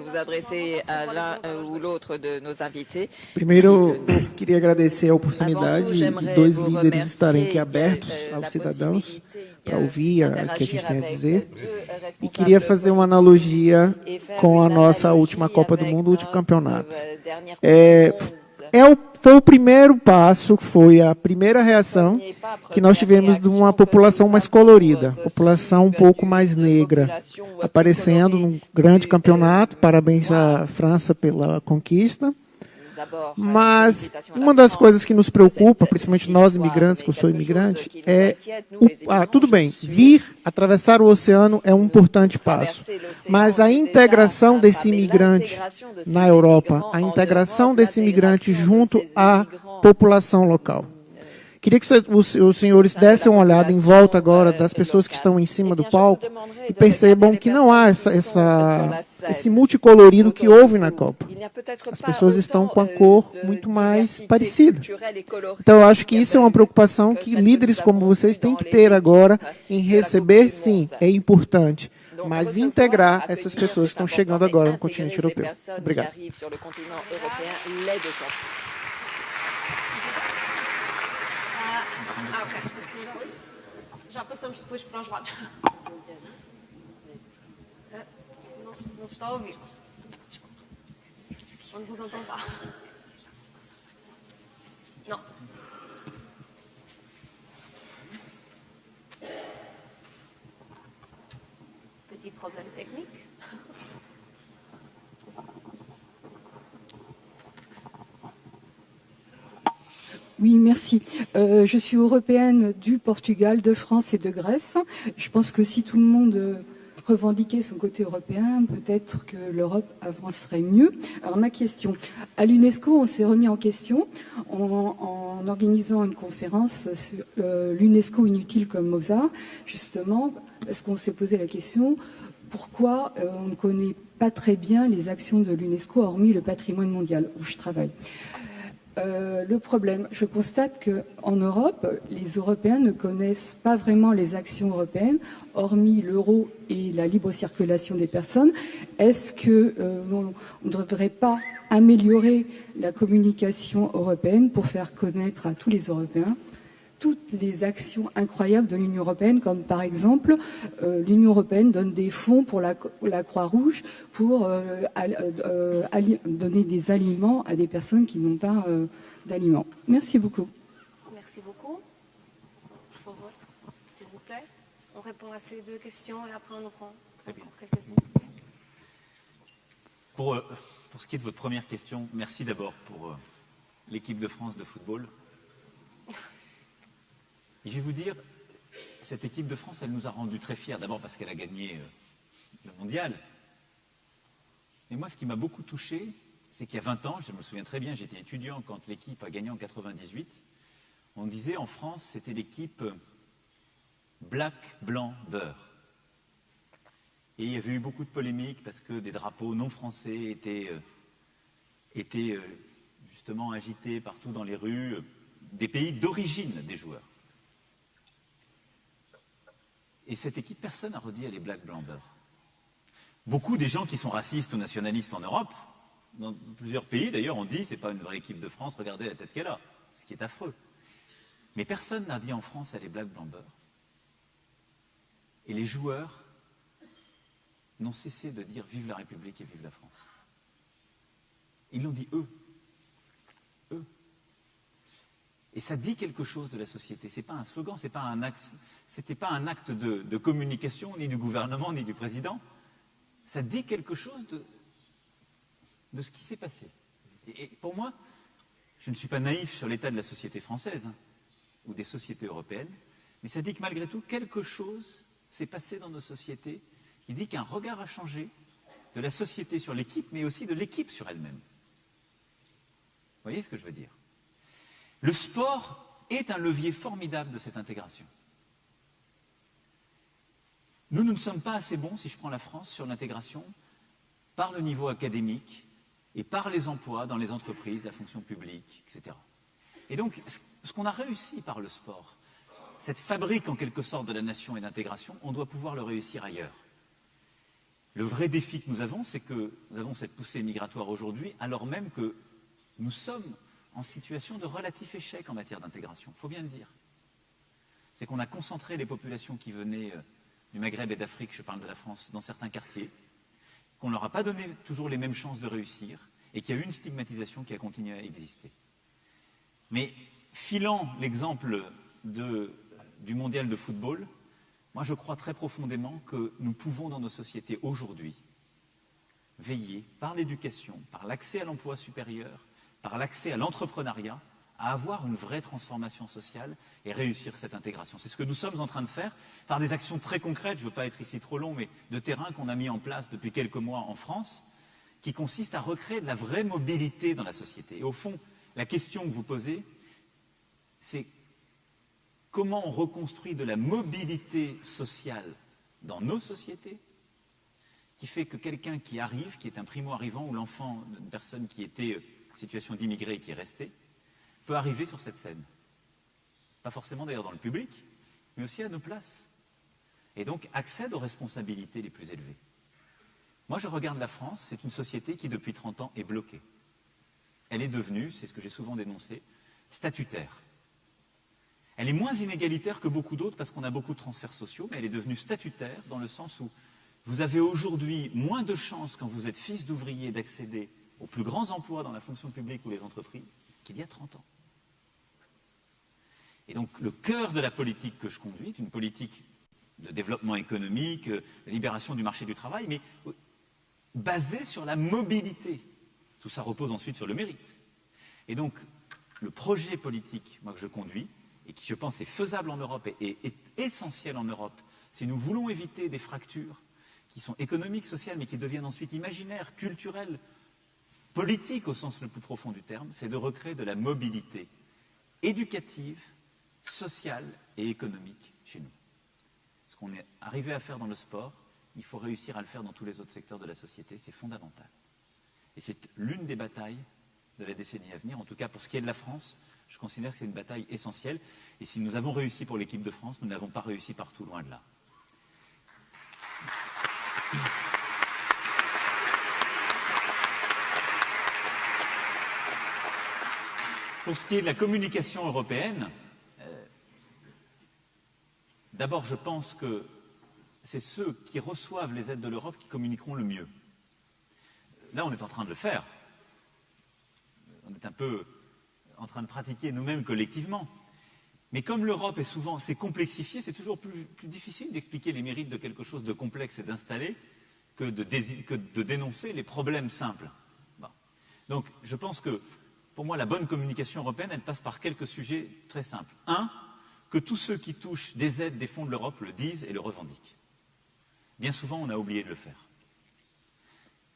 vous adresser à l'un ou l'autre de nos invités. Primeiro, queria agradecer a oportunidade. de dois líderes estarem aqui abertos aos cidadãos para ouvir o que a gente tem a dizer. E queria fazer uma analogia com a nossa última Copa do Mundo, o último campeonato. Foi o primeiro passo, foi a primeira reação que nós tivemos de uma população mais colorida, população um pouco mais negra, aparecendo num grande campeonato. Parabéns à França pela conquista. Mas uma das coisas que nos preocupa, principalmente nós imigrantes, que eu sou imigrante, tudo bem, atravessar o oceano é um importante passo, mas a integração desse imigrante na Europa, a integração desse imigrante junto à população local. Queria que os senhores dessem uma olhada em volta agora das pessoas que estão em cima do palco e percebam que não há esse multicolorido que houve na Copa. As pessoas estão com a cor muito mais parecida. Então, eu acho que isso é uma preocupação que líderes como vocês têm que ter agora em receber, sim, é importante, mas integrar essas pessoas que estão chegando agora no continente europeu. Obrigado. Ok. Já passamos depois para os lados. Não se está a ouvir. Desculpa. Onde vos então está? Não. Petit problème technique. Oui, merci. Je suis européenne du Portugal, de France et de Grèce. Je pense que si tout le monde revendiquait son côté européen, peut-être que l'Europe avancerait mieux. Alors ma question, à l'UNESCO, on s'est remis en question en organisant une conférence sur l'UNESCO inutile comme Mozart, justement, parce qu'on s'est posé la question, pourquoi on ne connaît pas très bien les actions de l'UNESCO, hormis le patrimoine mondial où je travaille. Le problème, je constate qu'en Europe, les Européens ne connaissent pas vraiment les actions européennes, hormis l'euro et la libre circulation des personnes. Est-ce qu'on ne devrait pas améliorer la communication européenne pour faire connaître à tous les Européens toutes les actions incroyables de l'Union européenne, comme par exemple, l'Union européenne donne des fonds pour la Croix-Rouge pour donner des aliments à des personnes qui n'ont pas d'aliments. Merci beaucoup. Merci beaucoup. Por favor, s'il vous plaît. On répond à ces deux questions et après on en prend encore quelques-unes. Pour ce qui est de votre première question, merci d'abord pour l'équipe de France de football. Et je vais vous dire, cette équipe de France, elle nous a rendus très fiers. D'abord parce qu'elle a gagné le mondial. Mais moi, ce qui m'a beaucoup touché, c'est qu'il y a 20 ans, je me souviens très bien, j'étais étudiant quand l'équipe a gagné en 98. On disait en France, c'était l'équipe black, blanc, beurre. Et il y avait eu beaucoup de polémiques parce que des drapeaux non français étaient justement agités partout dans les rues des pays d'origine des joueurs. Et cette équipe, personne n'a redit elle est black, blanc, beurre. Beaucoup des gens qui sont racistes ou nationalistes en Europe, dans plusieurs pays d'ailleurs, on dit c'est pas une vraie équipe de France, regardez la tête qu'elle a, ce qui est affreux. Mais personne n'a dit en France elle est black, blanc, beurre. Et les joueurs n'ont cessé de dire vive la République et vive la France. Ils l'ont dit eux. Eux. Et ça dit quelque chose de la société. Ce n'est pas un slogan, ce n'était pas un acte de communication, ni du gouvernement, ni du président. Ça dit quelque chose de ce qui s'est passé. Et pour moi, je ne suis pas naïf sur l'état de la société française ou des sociétés européennes, mais ça dit que malgré tout, quelque chose s'est passé dans nos sociétés qui dit qu'un regard a changé de la société sur l'équipe, mais aussi de l'équipe sur elle-même. Vous voyez ce que je veux dire ? Le sport est un levier formidable de cette intégration. Nous ne sommes pas assez bons, si je prends la France, sur l'intégration par le niveau académique et par les emplois dans les entreprises, la fonction publique, etc. Et donc, ce qu'on a réussi par le sport, cette fabrique en quelque sorte de la nation et d'intégration, on doit pouvoir le réussir ailleurs. Le vrai défi que nous avons, c'est que nous avons cette poussée migratoire aujourd'hui, alors même que nous sommes en situation de relatif échec en matière d'intégration, il faut bien le dire. C'est qu'on a concentré les populations qui venaient du Maghreb et d'Afrique, je parle de la France, dans certains quartiers, qu'on ne leur a pas donné toujours les mêmes chances de réussir, et qu'il y a eu une stigmatisation qui a continué à exister. Mais filant l'exemple du mondial de football, moi je crois très profondément que nous pouvons dans nos sociétés aujourd'hui veiller par l'éducation, par l'accès à l'emploi supérieur, par l'accès à l'entrepreneuriat, à avoir une vraie transformation sociale et réussir cette intégration. C'est ce que nous sommes en train de faire par des actions très concrètes, je ne veux pas être ici trop long, mais de terrain qu'on a mis en place depuis quelques mois en France, qui consiste à recréer de la vraie mobilité dans la société. Et au fond, la question que vous posez, c'est comment on reconstruit de la mobilité sociale dans nos sociétés, qui fait que quelqu'un qui arrive, qui est un primo-arrivant, ou l'enfant d'une personne qui était en situation d'immigré et qui est restée, peut arriver sur cette scène. Pas forcément d'ailleurs dans le public, mais aussi à nos places. Et donc accède aux responsabilités les plus élevées. Moi, je regarde la France, c'est une société qui, depuis 30 ans, est bloquée. Elle est devenue, c'est ce que j'ai souvent dénoncé, statutaire. Elle est moins inégalitaire que beaucoup d'autres parce qu'on a beaucoup de transferts sociaux, mais elle est devenue statutaire dans le sens où vous avez aujourd'hui moins de chances, quand vous êtes fils d'ouvrier, d'accéder aux plus grands emplois dans la fonction publique ou les entreprises qu'il y a 30 ans. Et donc, le cœur de la politique que je conduis est une politique de développement économique, de libération du marché du travail, mais basée sur la mobilité. Tout ça repose ensuite sur le mérite. Et donc, le projet politique, moi, que je conduis, et qui, je pense, est faisable en Europe et est essentiel en Europe, si nous voulons éviter des fractures qui sont économiques, sociales, mais qui deviennent ensuite imaginaires, culturelles, politiques au sens le plus profond du terme, c'est de recréer de la mobilité éducative, sociale et économique chez nous. Ce qu'on est arrivé à faire dans le sport, il faut réussir à le faire dans tous les autres secteurs de la société, c'est fondamental. Et c'est l'une des batailles de la décennie à venir, en tout cas pour ce qui est de la France, je considère que c'est une bataille essentielle. Et si nous avons réussi pour l'équipe de France, nous n'avons pas réussi partout, loin de là. Pour ce qui est de la communication européenne, d'abord je pense que c'est ceux qui reçoivent les aides de l'Europe qui communiqueront le mieux. Là, on est en train de le faire. On est un peu en train de pratiquer nous-mêmes collectivement. Mais comme l'Europe est souvent, c'est complexifié, c'est toujours plus difficile d'expliquer les mérites de quelque chose de complexe et d'installé que de dénoncer les problèmes simples. Bon. Donc, je pense que, pour moi, la bonne communication européenne, elle passe par quelques sujets très simples. Un, que tous ceux qui touchent des aides des fonds de l'Europe le disent et le revendiquent. Bien souvent, on a oublié de le faire.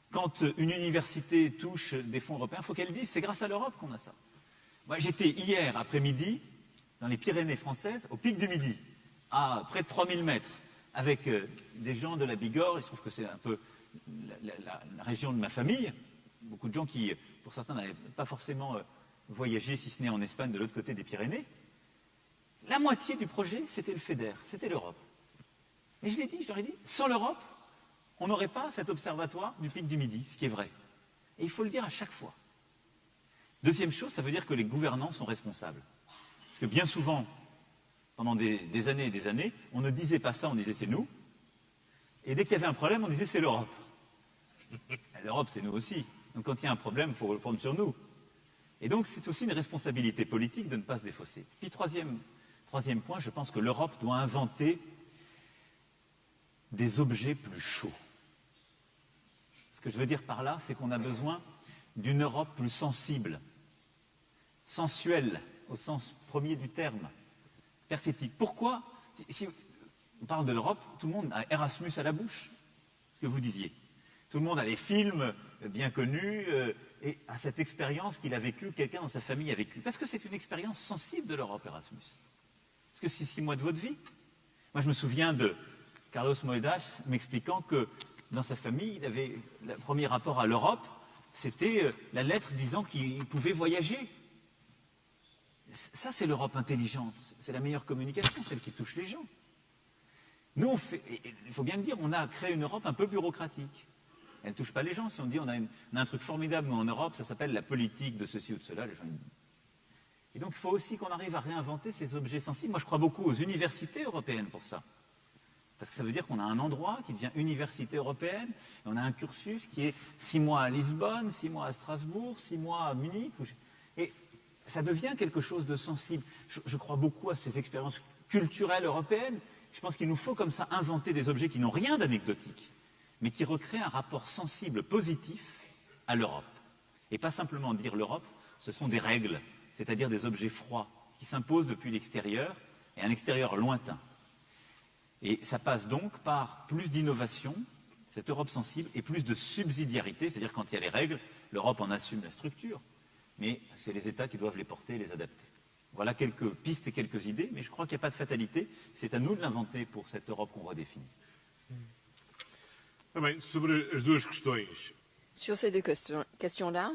Quand une université touche des fonds européens, il faut qu'elle dise, c'est grâce à l'Europe qu'on a ça. Moi, j'étais hier après-midi dans les Pyrénées françaises, au pic du Midi, à près de 3000 mètres, avec des gens de la Bigorre. Il se trouve que c'est un peu la région de ma famille. Beaucoup de gens qui, pour certains, n'avaient pas forcément voyagé, si ce n'est en Espagne, de l'autre côté des Pyrénées. La moitié du projet, c'était le FEDER, c'était l'Europe. Et je leur ai dit, sans l'Europe, on n'aurait pas cet observatoire du pic du Midi, ce qui est vrai. Et il faut le dire à chaque fois. Deuxième chose, ça veut dire que les gouvernants sont responsables. Parce que bien souvent, pendant des années et des années, on ne disait pas ça, on disait c'est nous. Et dès qu'il y avait un problème, on disait c'est l'Europe. L'Europe, c'est nous aussi. Donc quand il y a un problème, il faut le prendre sur nous. Et donc c'est aussi une responsabilité politique de ne pas se défausser. Puis troisième point, je pense que l'Europe doit inventer des objets plus chauds. Ce que je veux dire par là, c'est qu'on a besoin d'une Europe plus sensible, sensuelle, au sens premier du terme, perceptive. Pourquoi? Si on parle de l'Europe, tout le monde a Erasmus à la bouche, ce que vous disiez. Tout le monde a les films bien connus et a cette expérience qu'il a vécue, quelqu'un dans sa famille a vécu. Parce que c'est une expérience sensible de l'Europe, Erasmus. Parce que c'est 6 mois de votre vie. Moi, je me souviens de Carlos Moedas m'expliquant que dans sa famille, il avait le premier rapport à l'Europe, c'était la lettre disant qu'il pouvait voyager. Ça, c'est l'Europe intelligente. C'est la meilleure communication, celle qui touche les gens. Nous, il faut bien le dire, on a créé une Europe un peu bureaucratique. Elle ne touche pas les gens. Si on dit on a un truc formidable nous, en Europe, ça s'appelle la politique de ceci ou de cela, les gens Et donc il faut aussi qu'on arrive à réinventer ces objets sensibles. Moi je crois beaucoup aux universités européennes pour ça. Parce que ça veut dire qu'on a un endroit qui devient université européenne, et on a un cursus qui est 6 mois à Lisbonne, 6 mois à Strasbourg, 6 mois à Munich. Et ça devient quelque chose de sensible. Je crois beaucoup à ces expériences culturelles européennes. Je pense qu'il nous faut comme ça inventer des objets qui n'ont rien d'anecdotique, mais qui recréent un rapport sensible, positif à l'Europe. Et pas simplement dire l'Europe, ce sont des règles, c'est-à-dire des objets froids qui s'imposent depuis l'extérieur, et un extérieur lointain. Et ça passe donc par plus d'innovation, cette Europe sensible, et plus de subsidiarité, c'est-à-dire quand il y a les règles, l'Europe en assume la structure, mais c'est les États qui doivent les porter et les adapter. Voilà quelques pistes et quelques idées, mais je crois qu'il n'y a pas de fatalité, c'est à nous de l'inventer pour cette Europe qu'on redéfinit. Sur ces deux questions-là,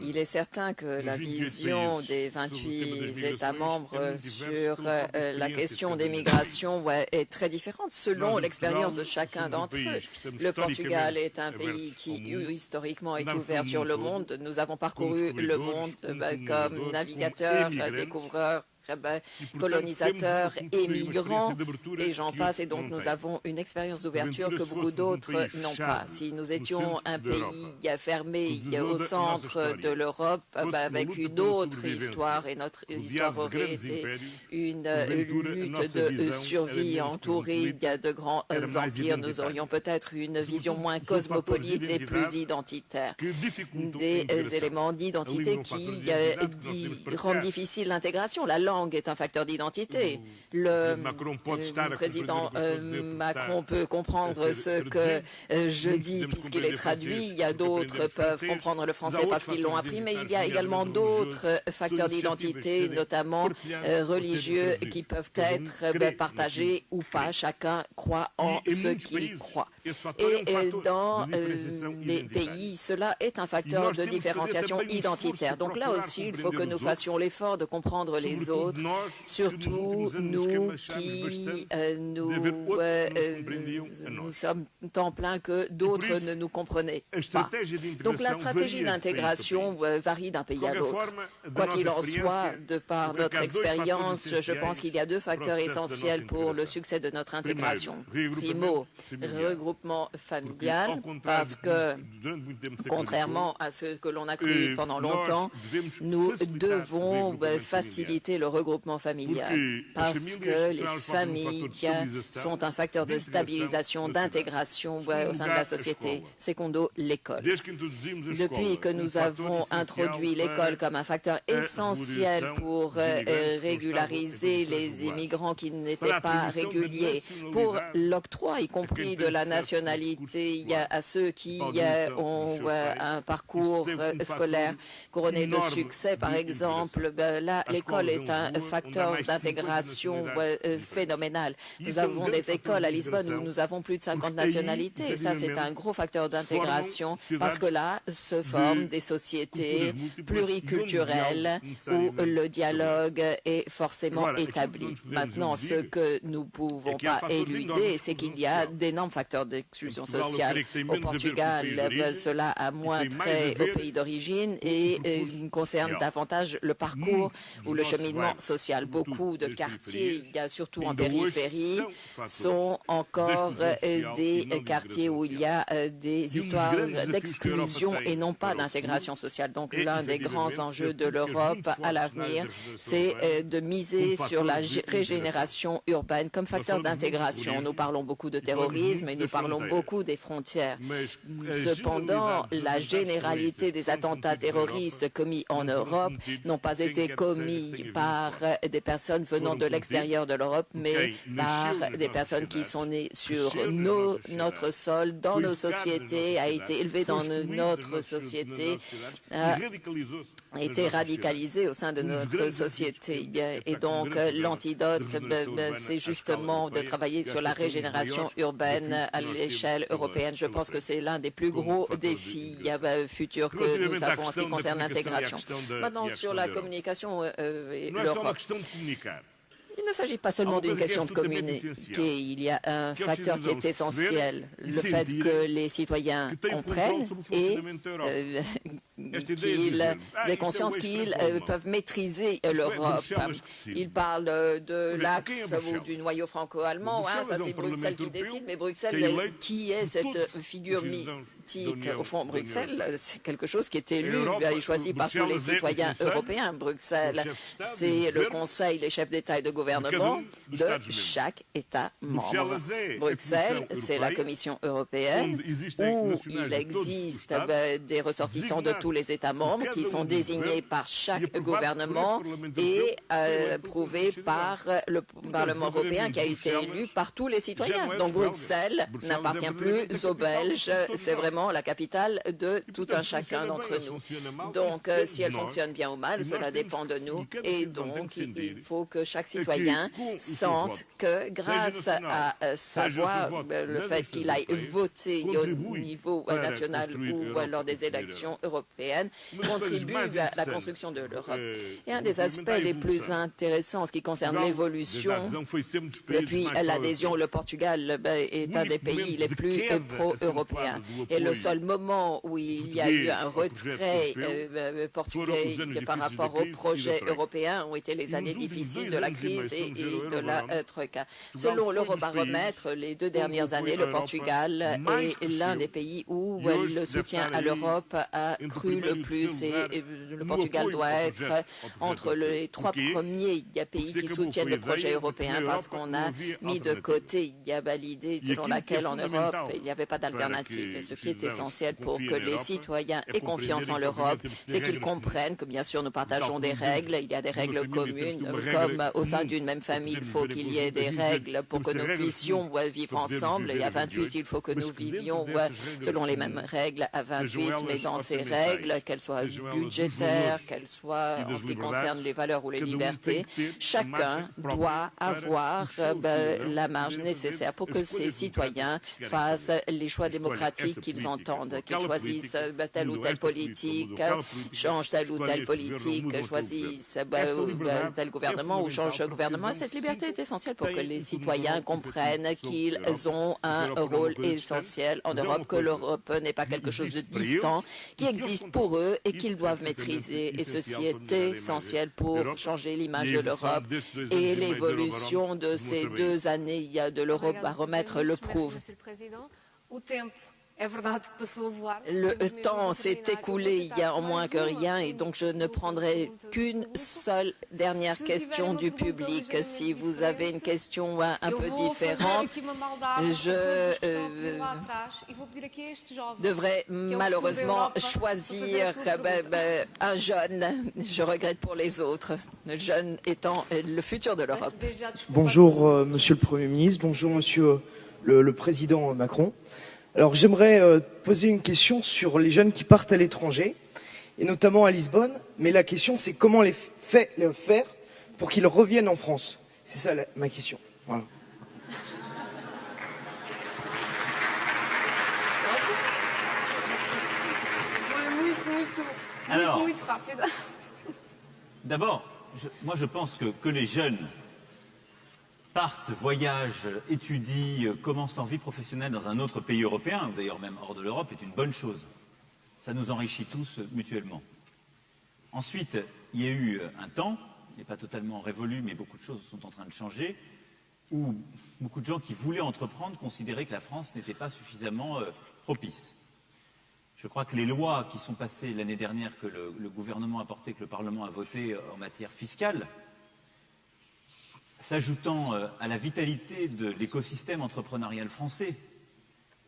il est certain que la vision des 28 États membres sur la question des migrations est très différente selon l'expérience de chacun d'entre eux. Le Portugal est un pays qui historiquement est ouvert sur le monde. Nous avons parcouru le monde comme navigateurs, découvreurs, colonisateurs et migrants, et j'en passe, et donc nous avons une expérience d'ouverture que beaucoup d'autres n'ont pas. Si nous étions un pays fermé au centre de l'Europe, avec une autre histoire, et notre histoire aurait été une lutte de survie entourée de grands empires, nous aurions peut-être une vision moins cosmopolite et plus identitaire. Des éléments d'identité qui rendent difficile l'intégration. La langue est un facteur d'identité. Le président Macron peut comprendre ce que je dis puisqu'il est traduit. Il y a d'autres peuvent comprendre le français parce qu'ils l'ont appris, mais il y a également d'autres facteurs d'identité, notamment religieux, qui peuvent être partagés ou pas. Chacun croit en ce qu'il croit. Et dans les pays, cela est un facteur de différenciation identitaire. Donc là aussi, il faut que nous fassions l'effort de comprendre les autres, surtout nous qui nous sommes tant pleins que d'autres ne nous comprenaient pas. Donc la stratégie d'intégration varie d'un pays à l'autre. Quoi qu'il en soit, de par notre expérience, je pense qu'il y a deux facteurs essentiels pour le succès de notre intégration. Primo, regroupement familial, parce que, contrairement à ce que l'on a cru pendant longtemps, nous devons faciliter le regroupement familial, parce que les familles sont un facteur de stabilisation, d'intégration au sein de la société. Secondo, l'école. Depuis que nous avons introduit l'école comme un facteur essentiel pour régulariser les immigrants qui n'étaient pas réguliers, pour l'octroi, y compris de la nationalité, à ceux qui ont un parcours scolaire couronné de succès, par exemple, là, l'école est un facteur d'intégration phénoménal. Nous avons des écoles à Lisbonne où nous avons plus de 50 nationalités. Et ça, c'est un gros facteur d'intégration parce que là se forment des sociétés pluriculturelles où le dialogue est forcément établi. Maintenant, ce que nous ne pouvons pas éluder, c'est qu'il y a d'énormes facteurs d'exclusion sociale. Au Portugal, cela a moins trait au pays d'origine et concerne davantage le parcours ou le cheminement social. Beaucoup de quartiers, surtout en périphérie, sont encore des quartiers où il y a des histoires d'exclusion et non pas d'intégration sociale. Donc l'un des grands enjeux de l'Europe à l'avenir, c'est de miser sur la régénération urbaine comme facteur d'intégration. Nous parlons beaucoup de terrorisme et nous parlons beaucoup des frontières. Cependant, la généralité des attentats terroristes commis en Europe n'ont pas été commis par des personnes venant de l'extérieur de l'Europe, mais par des personnes qui sont nées sur notre sol, dans nos sociétés, a été élevée dans notre société, a été radicalisée au sein de notre société. Et donc, l'antidote, c'est justement de travailler sur la régénération urbaine à l'échelle européenne. Je pense que c'est l'un des plus gros défis futurs que nous avons en ce qui concerne l'intégration. Maintenant, sur la communication et l'Europe. Il ne s'agit pas seulement d'une question de communiquer. Il y a un facteur qui est essentiel, le fait que les citoyens comprennent et qu'ils aient conscience qu'ils peuvent maîtriser l'Europe. Ils parlent de l'axe ou du noyau franco-allemand. Hein, ça, c'est Bruxelles qui décide, mais Bruxelles, qui est cette figure mythique? Au fond, Bruxelles, c'est quelque chose qui est élu et choisi par tous les citoyens européens. Bruxelles, c'est le Conseil, les chefs d'État et de gouvernement de chaque État membre. Bruxelles, c'est la Commission européenne où il existe des ressortissants de tous les États membres qui sont désignés par chaque gouvernement et approuvés par le Parlement européen qui a été élu par tous les citoyens. Donc Bruxelles n'appartient plus aux Belges, c'est vraiment la capitale de tout un chacun d'entre nous. Donc si elle fonctionne bien ou mal, cela dépend de nous et donc il faut que chaque citoyen sente que grâce à sa voix, le fait qu'il aille voter au niveau national ou lors des élections européennes contribue à la construction de l'Europe. Et un des aspects les plus intéressants, ce qui concerne l'évolution, depuis l'adhésion, le Portugal est un des pays les plus pro-européens. Et le seul moment où il y a eu un retrait portugais par rapport au projet européen ont été les années difficiles de la crise et de la troïka. Selon l'Eurobaromètre, les 2 dernières années, le Portugal est l'un des pays où le soutien à l'Europe a cru le plus et le Portugal doit être entre les 3 premiers pays qui soutiennent le projet européen parce qu'on a mis de côté l'idée selon laquelle en Europe il n'y avait pas d'alternative. Et ce qui est essentiel pour que les citoyens aient confiance en l'Europe, c'est qu'ils comprennent que bien sûr nous partageons des règles, il y a des règles communes, comme au sein d'une même famille, il faut qu'il y ait des règles pour que nous puissions vivre ensemble et à 28 il faut que nous vivions selon les mêmes règles à 28, mais dans ces règles, qu'elles soient budgétaires, qu'elles soient en ce qui concerne les valeurs ou les libertés, chacun doit avoir la marge nécessaire pour que ces citoyens fassent les choix démocratiques qu'ils entendent, qu'ils choisissent telle ou telle politique, changent telle ou telle politique, choisissent tel gouvernement ou changent de gouvernement. Cette liberté est essentielle pour que les citoyens comprennent qu'ils ont un rôle essentiel en Europe, que l'Europe n'est pas quelque chose de distant, qui existe pour eux et qu'ils doivent maîtriser. Et ceci est essentiel pour changer l'image de l'Europe. Et l'évolution de ces 2 années de l'Eurobaromètre le prouve. Le temps s'est écoulé il y a en moins que rien et donc je ne prendrai qu'une seule dernière question du public. Si vous avez une question un peu différente, je devrais malheureusement choisir un jeune. Je regrette pour les autres, le jeune étant le futur de l'Europe. Bonjour Monsieur le Premier ministre, bonjour Monsieur le Président Macron. Alors j'aimerais poser une question sur les jeunes qui partent à l'étranger, et notamment à Lisbonne, mais la question c'est comment les faire pour qu'ils reviennent en France. C'est ça ma question. Voilà. Alors, d'abord, moi je pense que les jeunes partent, voyagent, étudient, commencent leur vie professionnelle dans un autre pays européen, ou d'ailleurs même hors de l'Europe, est une bonne chose. Ça nous enrichit tous mutuellement. Ensuite, il y a eu un temps, il n'est pas totalement révolu, mais beaucoup de choses sont en train de changer, où beaucoup de gens qui voulaient entreprendre considéraient que la France n'était pas suffisamment propice. Je crois que les lois qui sont passées l'année dernière, que le gouvernement a portées, que le Parlement a votées en matière fiscale, s'ajoutant à la vitalité de l'écosystème entrepreneurial français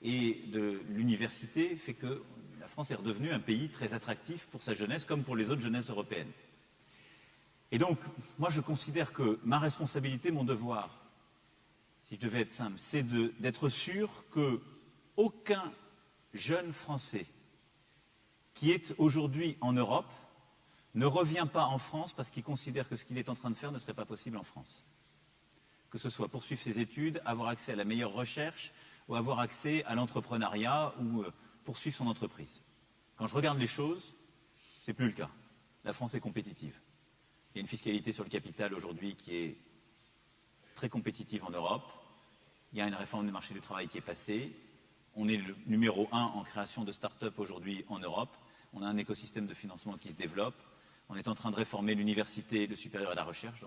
et de l'université, fait que la France est redevenue un pays très attractif pour sa jeunesse, comme pour les autres jeunesses européennes. Et donc, moi je considère que ma responsabilité, mon devoir, si je devais être simple, c'est d'être sûr qu'aucun jeune Français qui est aujourd'hui en Europe ne revient pas en France parce qu'il considère que ce qu'il est en train de faire ne serait pas possible en France. Que ce soit poursuivre ses études, avoir accès à la meilleure recherche ou avoir accès à l'entrepreneuriat ou poursuivre son entreprise. Quand je regarde les choses, ce n'est plus le cas. La France est compétitive. Il y a une fiscalité sur le capital aujourd'hui qui est très compétitive en Europe. Il y a une réforme du marché du travail qui est passée. On est le numéro 1 en création de start-up aujourd'hui en Europe. On a un écosystème de financement qui se développe. On est en train de réformer l'université, le supérieur et la recherche.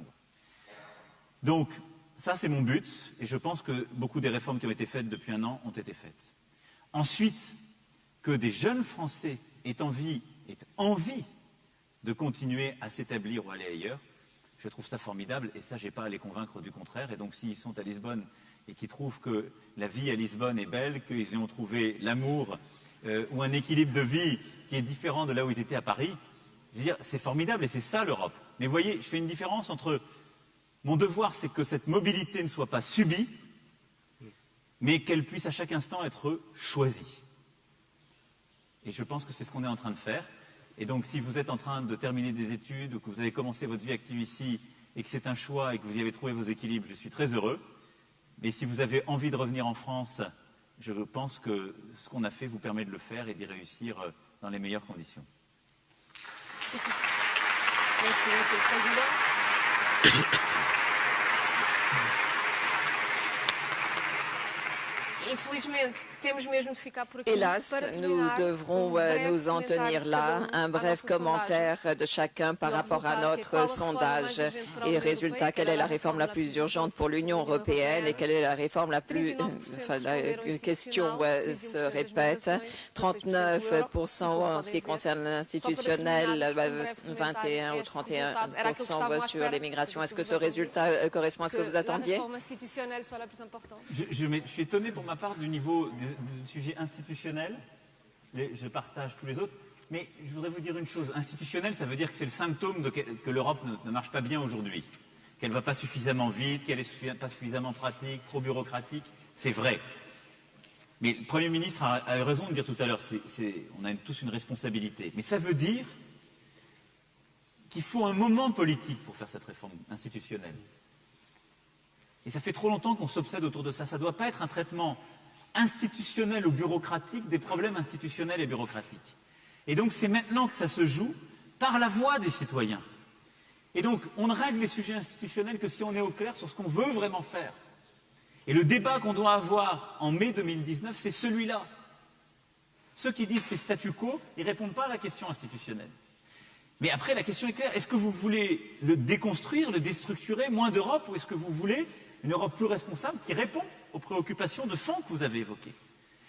Donc ça, c'est mon but. Et je pense que beaucoup des réformes qui ont été faites depuis un an ont été faites. Ensuite, que des jeunes Français aient envie de continuer à s'établir ou aller ailleurs, je trouve ça formidable. Et ça, je n'ai pas à les convaincre du contraire. Et donc, s'ils sont à Lisbonne et qu'ils trouvent que la vie à Lisbonne est belle, qu'ils y ont trouvé l'amour ou un équilibre de vie qui est différent de là où ils étaient à Paris, je veux dire, c'est formidable et c'est ça l'Europe. Mais vous voyez, je fais une différence entre mon devoir, c'est que cette mobilité ne soit pas subie, mais qu'elle puisse à chaque instant être choisie. Et je pense que c'est ce qu'on est en train de faire. Et donc, si vous êtes en train de terminer des études ou que vous avez commencé votre vie active ici et que c'est un choix et que vous y avez trouvé vos équilibres, je suis très heureux. Mais si vous avez envie de revenir en France, je pense que ce qu'on a fait vous permet de le faire et d'y réussir dans les meilleures conditions. Merci, Monsieur le Président. Hélas, nous devrons nous en tenir là. Un bref commentaire de chacun par rapport à notre sondage. Et résultat, quelle est la réforme la plus urgente pour l'Union européenne et quelle est la réforme la plus... la question se répète. 39% en ce qui concerne l'institutionnel, 21 ou 31% sur l'immigration. Est-ce que ce résultat correspond à ce que vous attendiez? Je suis étonné pour ma part du niveau du sujet institutionnel. Je partage tous les autres. Mais je voudrais vous dire une chose. Institutionnel, ça veut dire que c'est le symptôme que l'Europe ne marche pas bien aujourd'hui. Qu'elle ne va pas suffisamment vite, qu'elle n'est pas suffisamment pratique, trop bureaucratique. C'est vrai. Mais le Premier ministre a eu raison de dire tout à l'heure, on a tous une responsabilité. Mais ça veut dire qu'il faut un moment politique pour faire cette réforme institutionnelle. Et ça fait trop longtemps qu'on s'obsède autour de ça. Ça ne doit pas être un traitement institutionnel ou bureaucratique des problèmes institutionnels et bureaucratiques. Et donc c'est maintenant que ça se joue par la voix des citoyens. Et donc on ne règle les sujets institutionnels que si on est au clair sur ce qu'on veut vraiment faire. Et le débat qu'on doit avoir en mai 2019, c'est celui-là. Ceux qui disent c'est statu quo, ils ne répondent pas à la question institutionnelle. Mais après, la question est claire. Est-ce que vous voulez le déconstruire, le déstructurer, moins d'Europe, ou est-ce que vous voulez une Europe plus responsable qui répond aux préoccupations de fond que vous avez évoquées?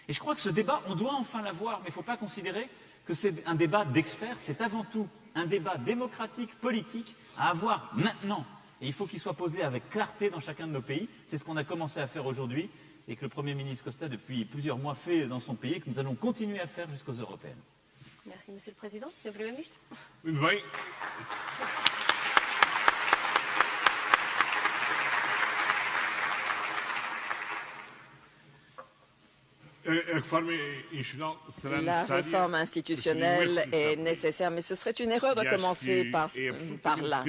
Et je crois que ce débat, on doit enfin l'avoir, mais il ne faut pas considérer que c'est un débat d'experts, c'est avant tout un débat démocratique, politique, à avoir maintenant. Et il faut qu'il soit posé avec clarté dans chacun de nos pays. C'est ce qu'on a commencé à faire aujourd'hui et que le Premier ministre Costa, depuis plusieurs mois, fait dans son pays et que nous allons continuer à faire jusqu'aux européennes. Merci, Monsieur le Président. Monsieur le Premier ministre. Muito bem. La réforme institutionnelle est nécessaire, mais ce serait une erreur de commencer par là.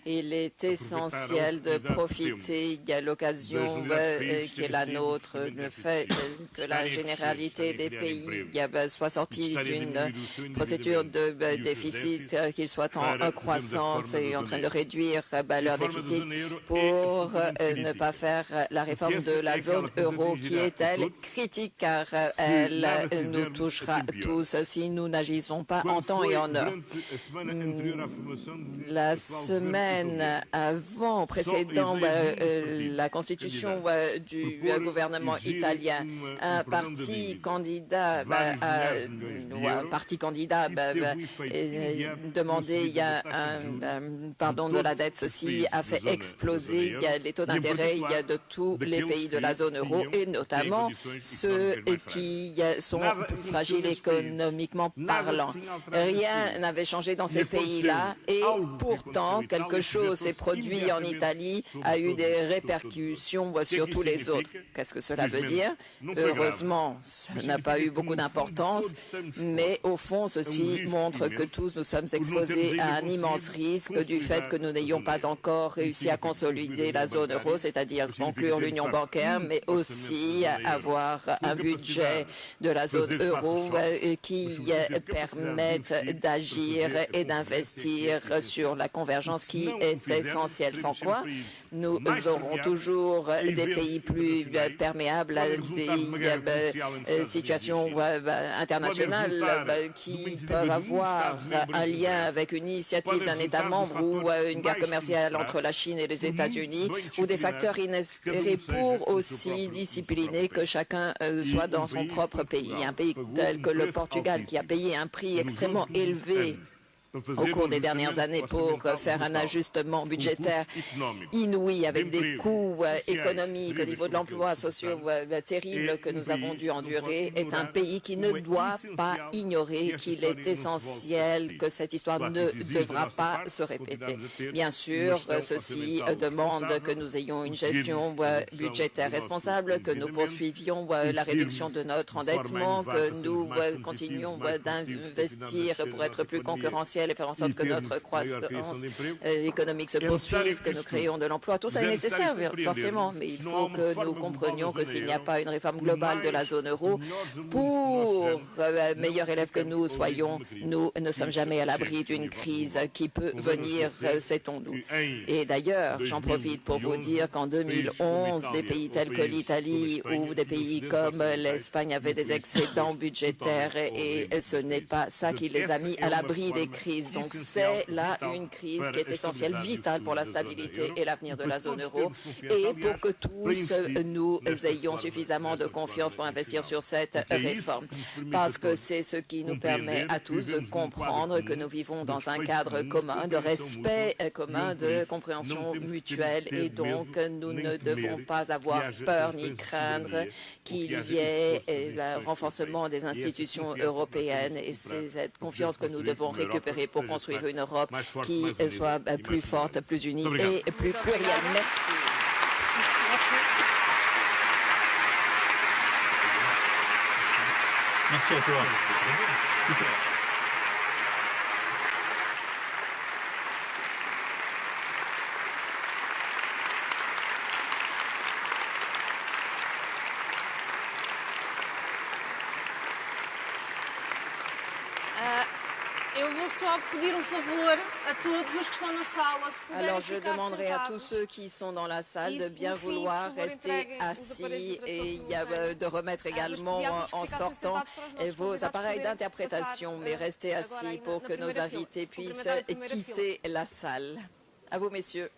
Il est essentiel de profiter de l'occasion qui est la nôtre, le fait que la généralité des pays soit sortie d'une procédure de déficit, qu'ils soient en croissance et en train de réduire leur déficit pour ne pas faire la réforme de la zone euro qui est, elle, critique car elle nous touchera tous si nous n'agissons pas en temps et en heure. La semaine précédant la constitution du gouvernement italien, un parti candidat demandé un pardon de la dette. Ceci a fait exploser les taux d'intérêt de tous les pays de la zone euro et notamment ceux qui sont plus fragiles économiquement parlant. Rien n'avait changé dans ces pays-là et pourtant quelque chose s'est produit en Italie, a eu des répercussions sur tous les autres. Qu'est-ce que cela veut dire? Heureusement, ça n'a pas eu beaucoup d'importance, mais au fond, ceci montre que tous nous sommes exposés à un immense risque du fait que nous n'ayons pas encore réussi à consolider la zone euro, c'est-à-dire conclure l'union bancaire, mais aussi avoir un budget budget de la zone euro qui permettent d'agir et d'investir sur la convergence qui est essentielle. Sans quoi, nous aurons toujours des pays plus perméables à des situations internationales qui peuvent avoir un lien avec une initiative d'un État membre ou une guerre commerciale entre la Chine et les États-Unis, ou des facteurs inespérés pour aussi discipliner que chacun soit dans son propre pays. Un pays tel que le Portugal qui a payé un prix extrêmement élevé au cours des dernières années pour faire un ajustement budgétaire inouï avec des coûts économiques au niveau de l'emploi sociaux terribles que nous avons dû endurer, est un pays qui ne doit pas ignorer qu'il est essentiel que cette histoire ne devra pas se répéter. Bien sûr, ceci demande que nous ayons une gestion budgétaire responsable, que nous poursuivions la réduction de notre endettement, que nous continuions d'investir pour être plus concurrentiels et faire en sorte que notre croissance économique se poursuive, que nous créons de l'emploi. Tout ça est nécessaire, forcément, mais il faut que nous comprenions que s'il n'y a pas une réforme globale de la zone euro, pour meilleurs élèves que nous soyons, nous ne sommes jamais à l'abri d'une crise qui peut venir, sait-on-nous. Et d'ailleurs, j'en profite pour vous dire qu'en 2011, des pays tels que l'Italie ou des pays comme l'Espagne avaient des excédents budgétaires et ce n'est pas ça qui les a mis à l'abri des crises. Donc c'est là une crise qui est essentielle, vitale pour la stabilité et l'avenir de la zone euro et pour que tous nous ayons suffisamment de confiance pour investir sur cette réforme. Parce que c'est ce qui nous permet à tous de comprendre que nous vivons dans un cadre commun, de respect commun, de compréhension mutuelle et donc nous ne devons pas avoir peur ni craindre qu'il y ait un renforcement des institutions européennes et c'est cette confiance que nous devons récupérer pour construire une Europe qui soit plus forte, plus unie et plus plurielle. Merci. Merci à toi. Super. Alors je demanderai à tous ceux qui sont dans la salle de bien vouloir rester assis et de remettre également en sortant vos appareils d'interprétation, mais restez assis pour que nos invités puissent quitter la salle. À vous, messieurs.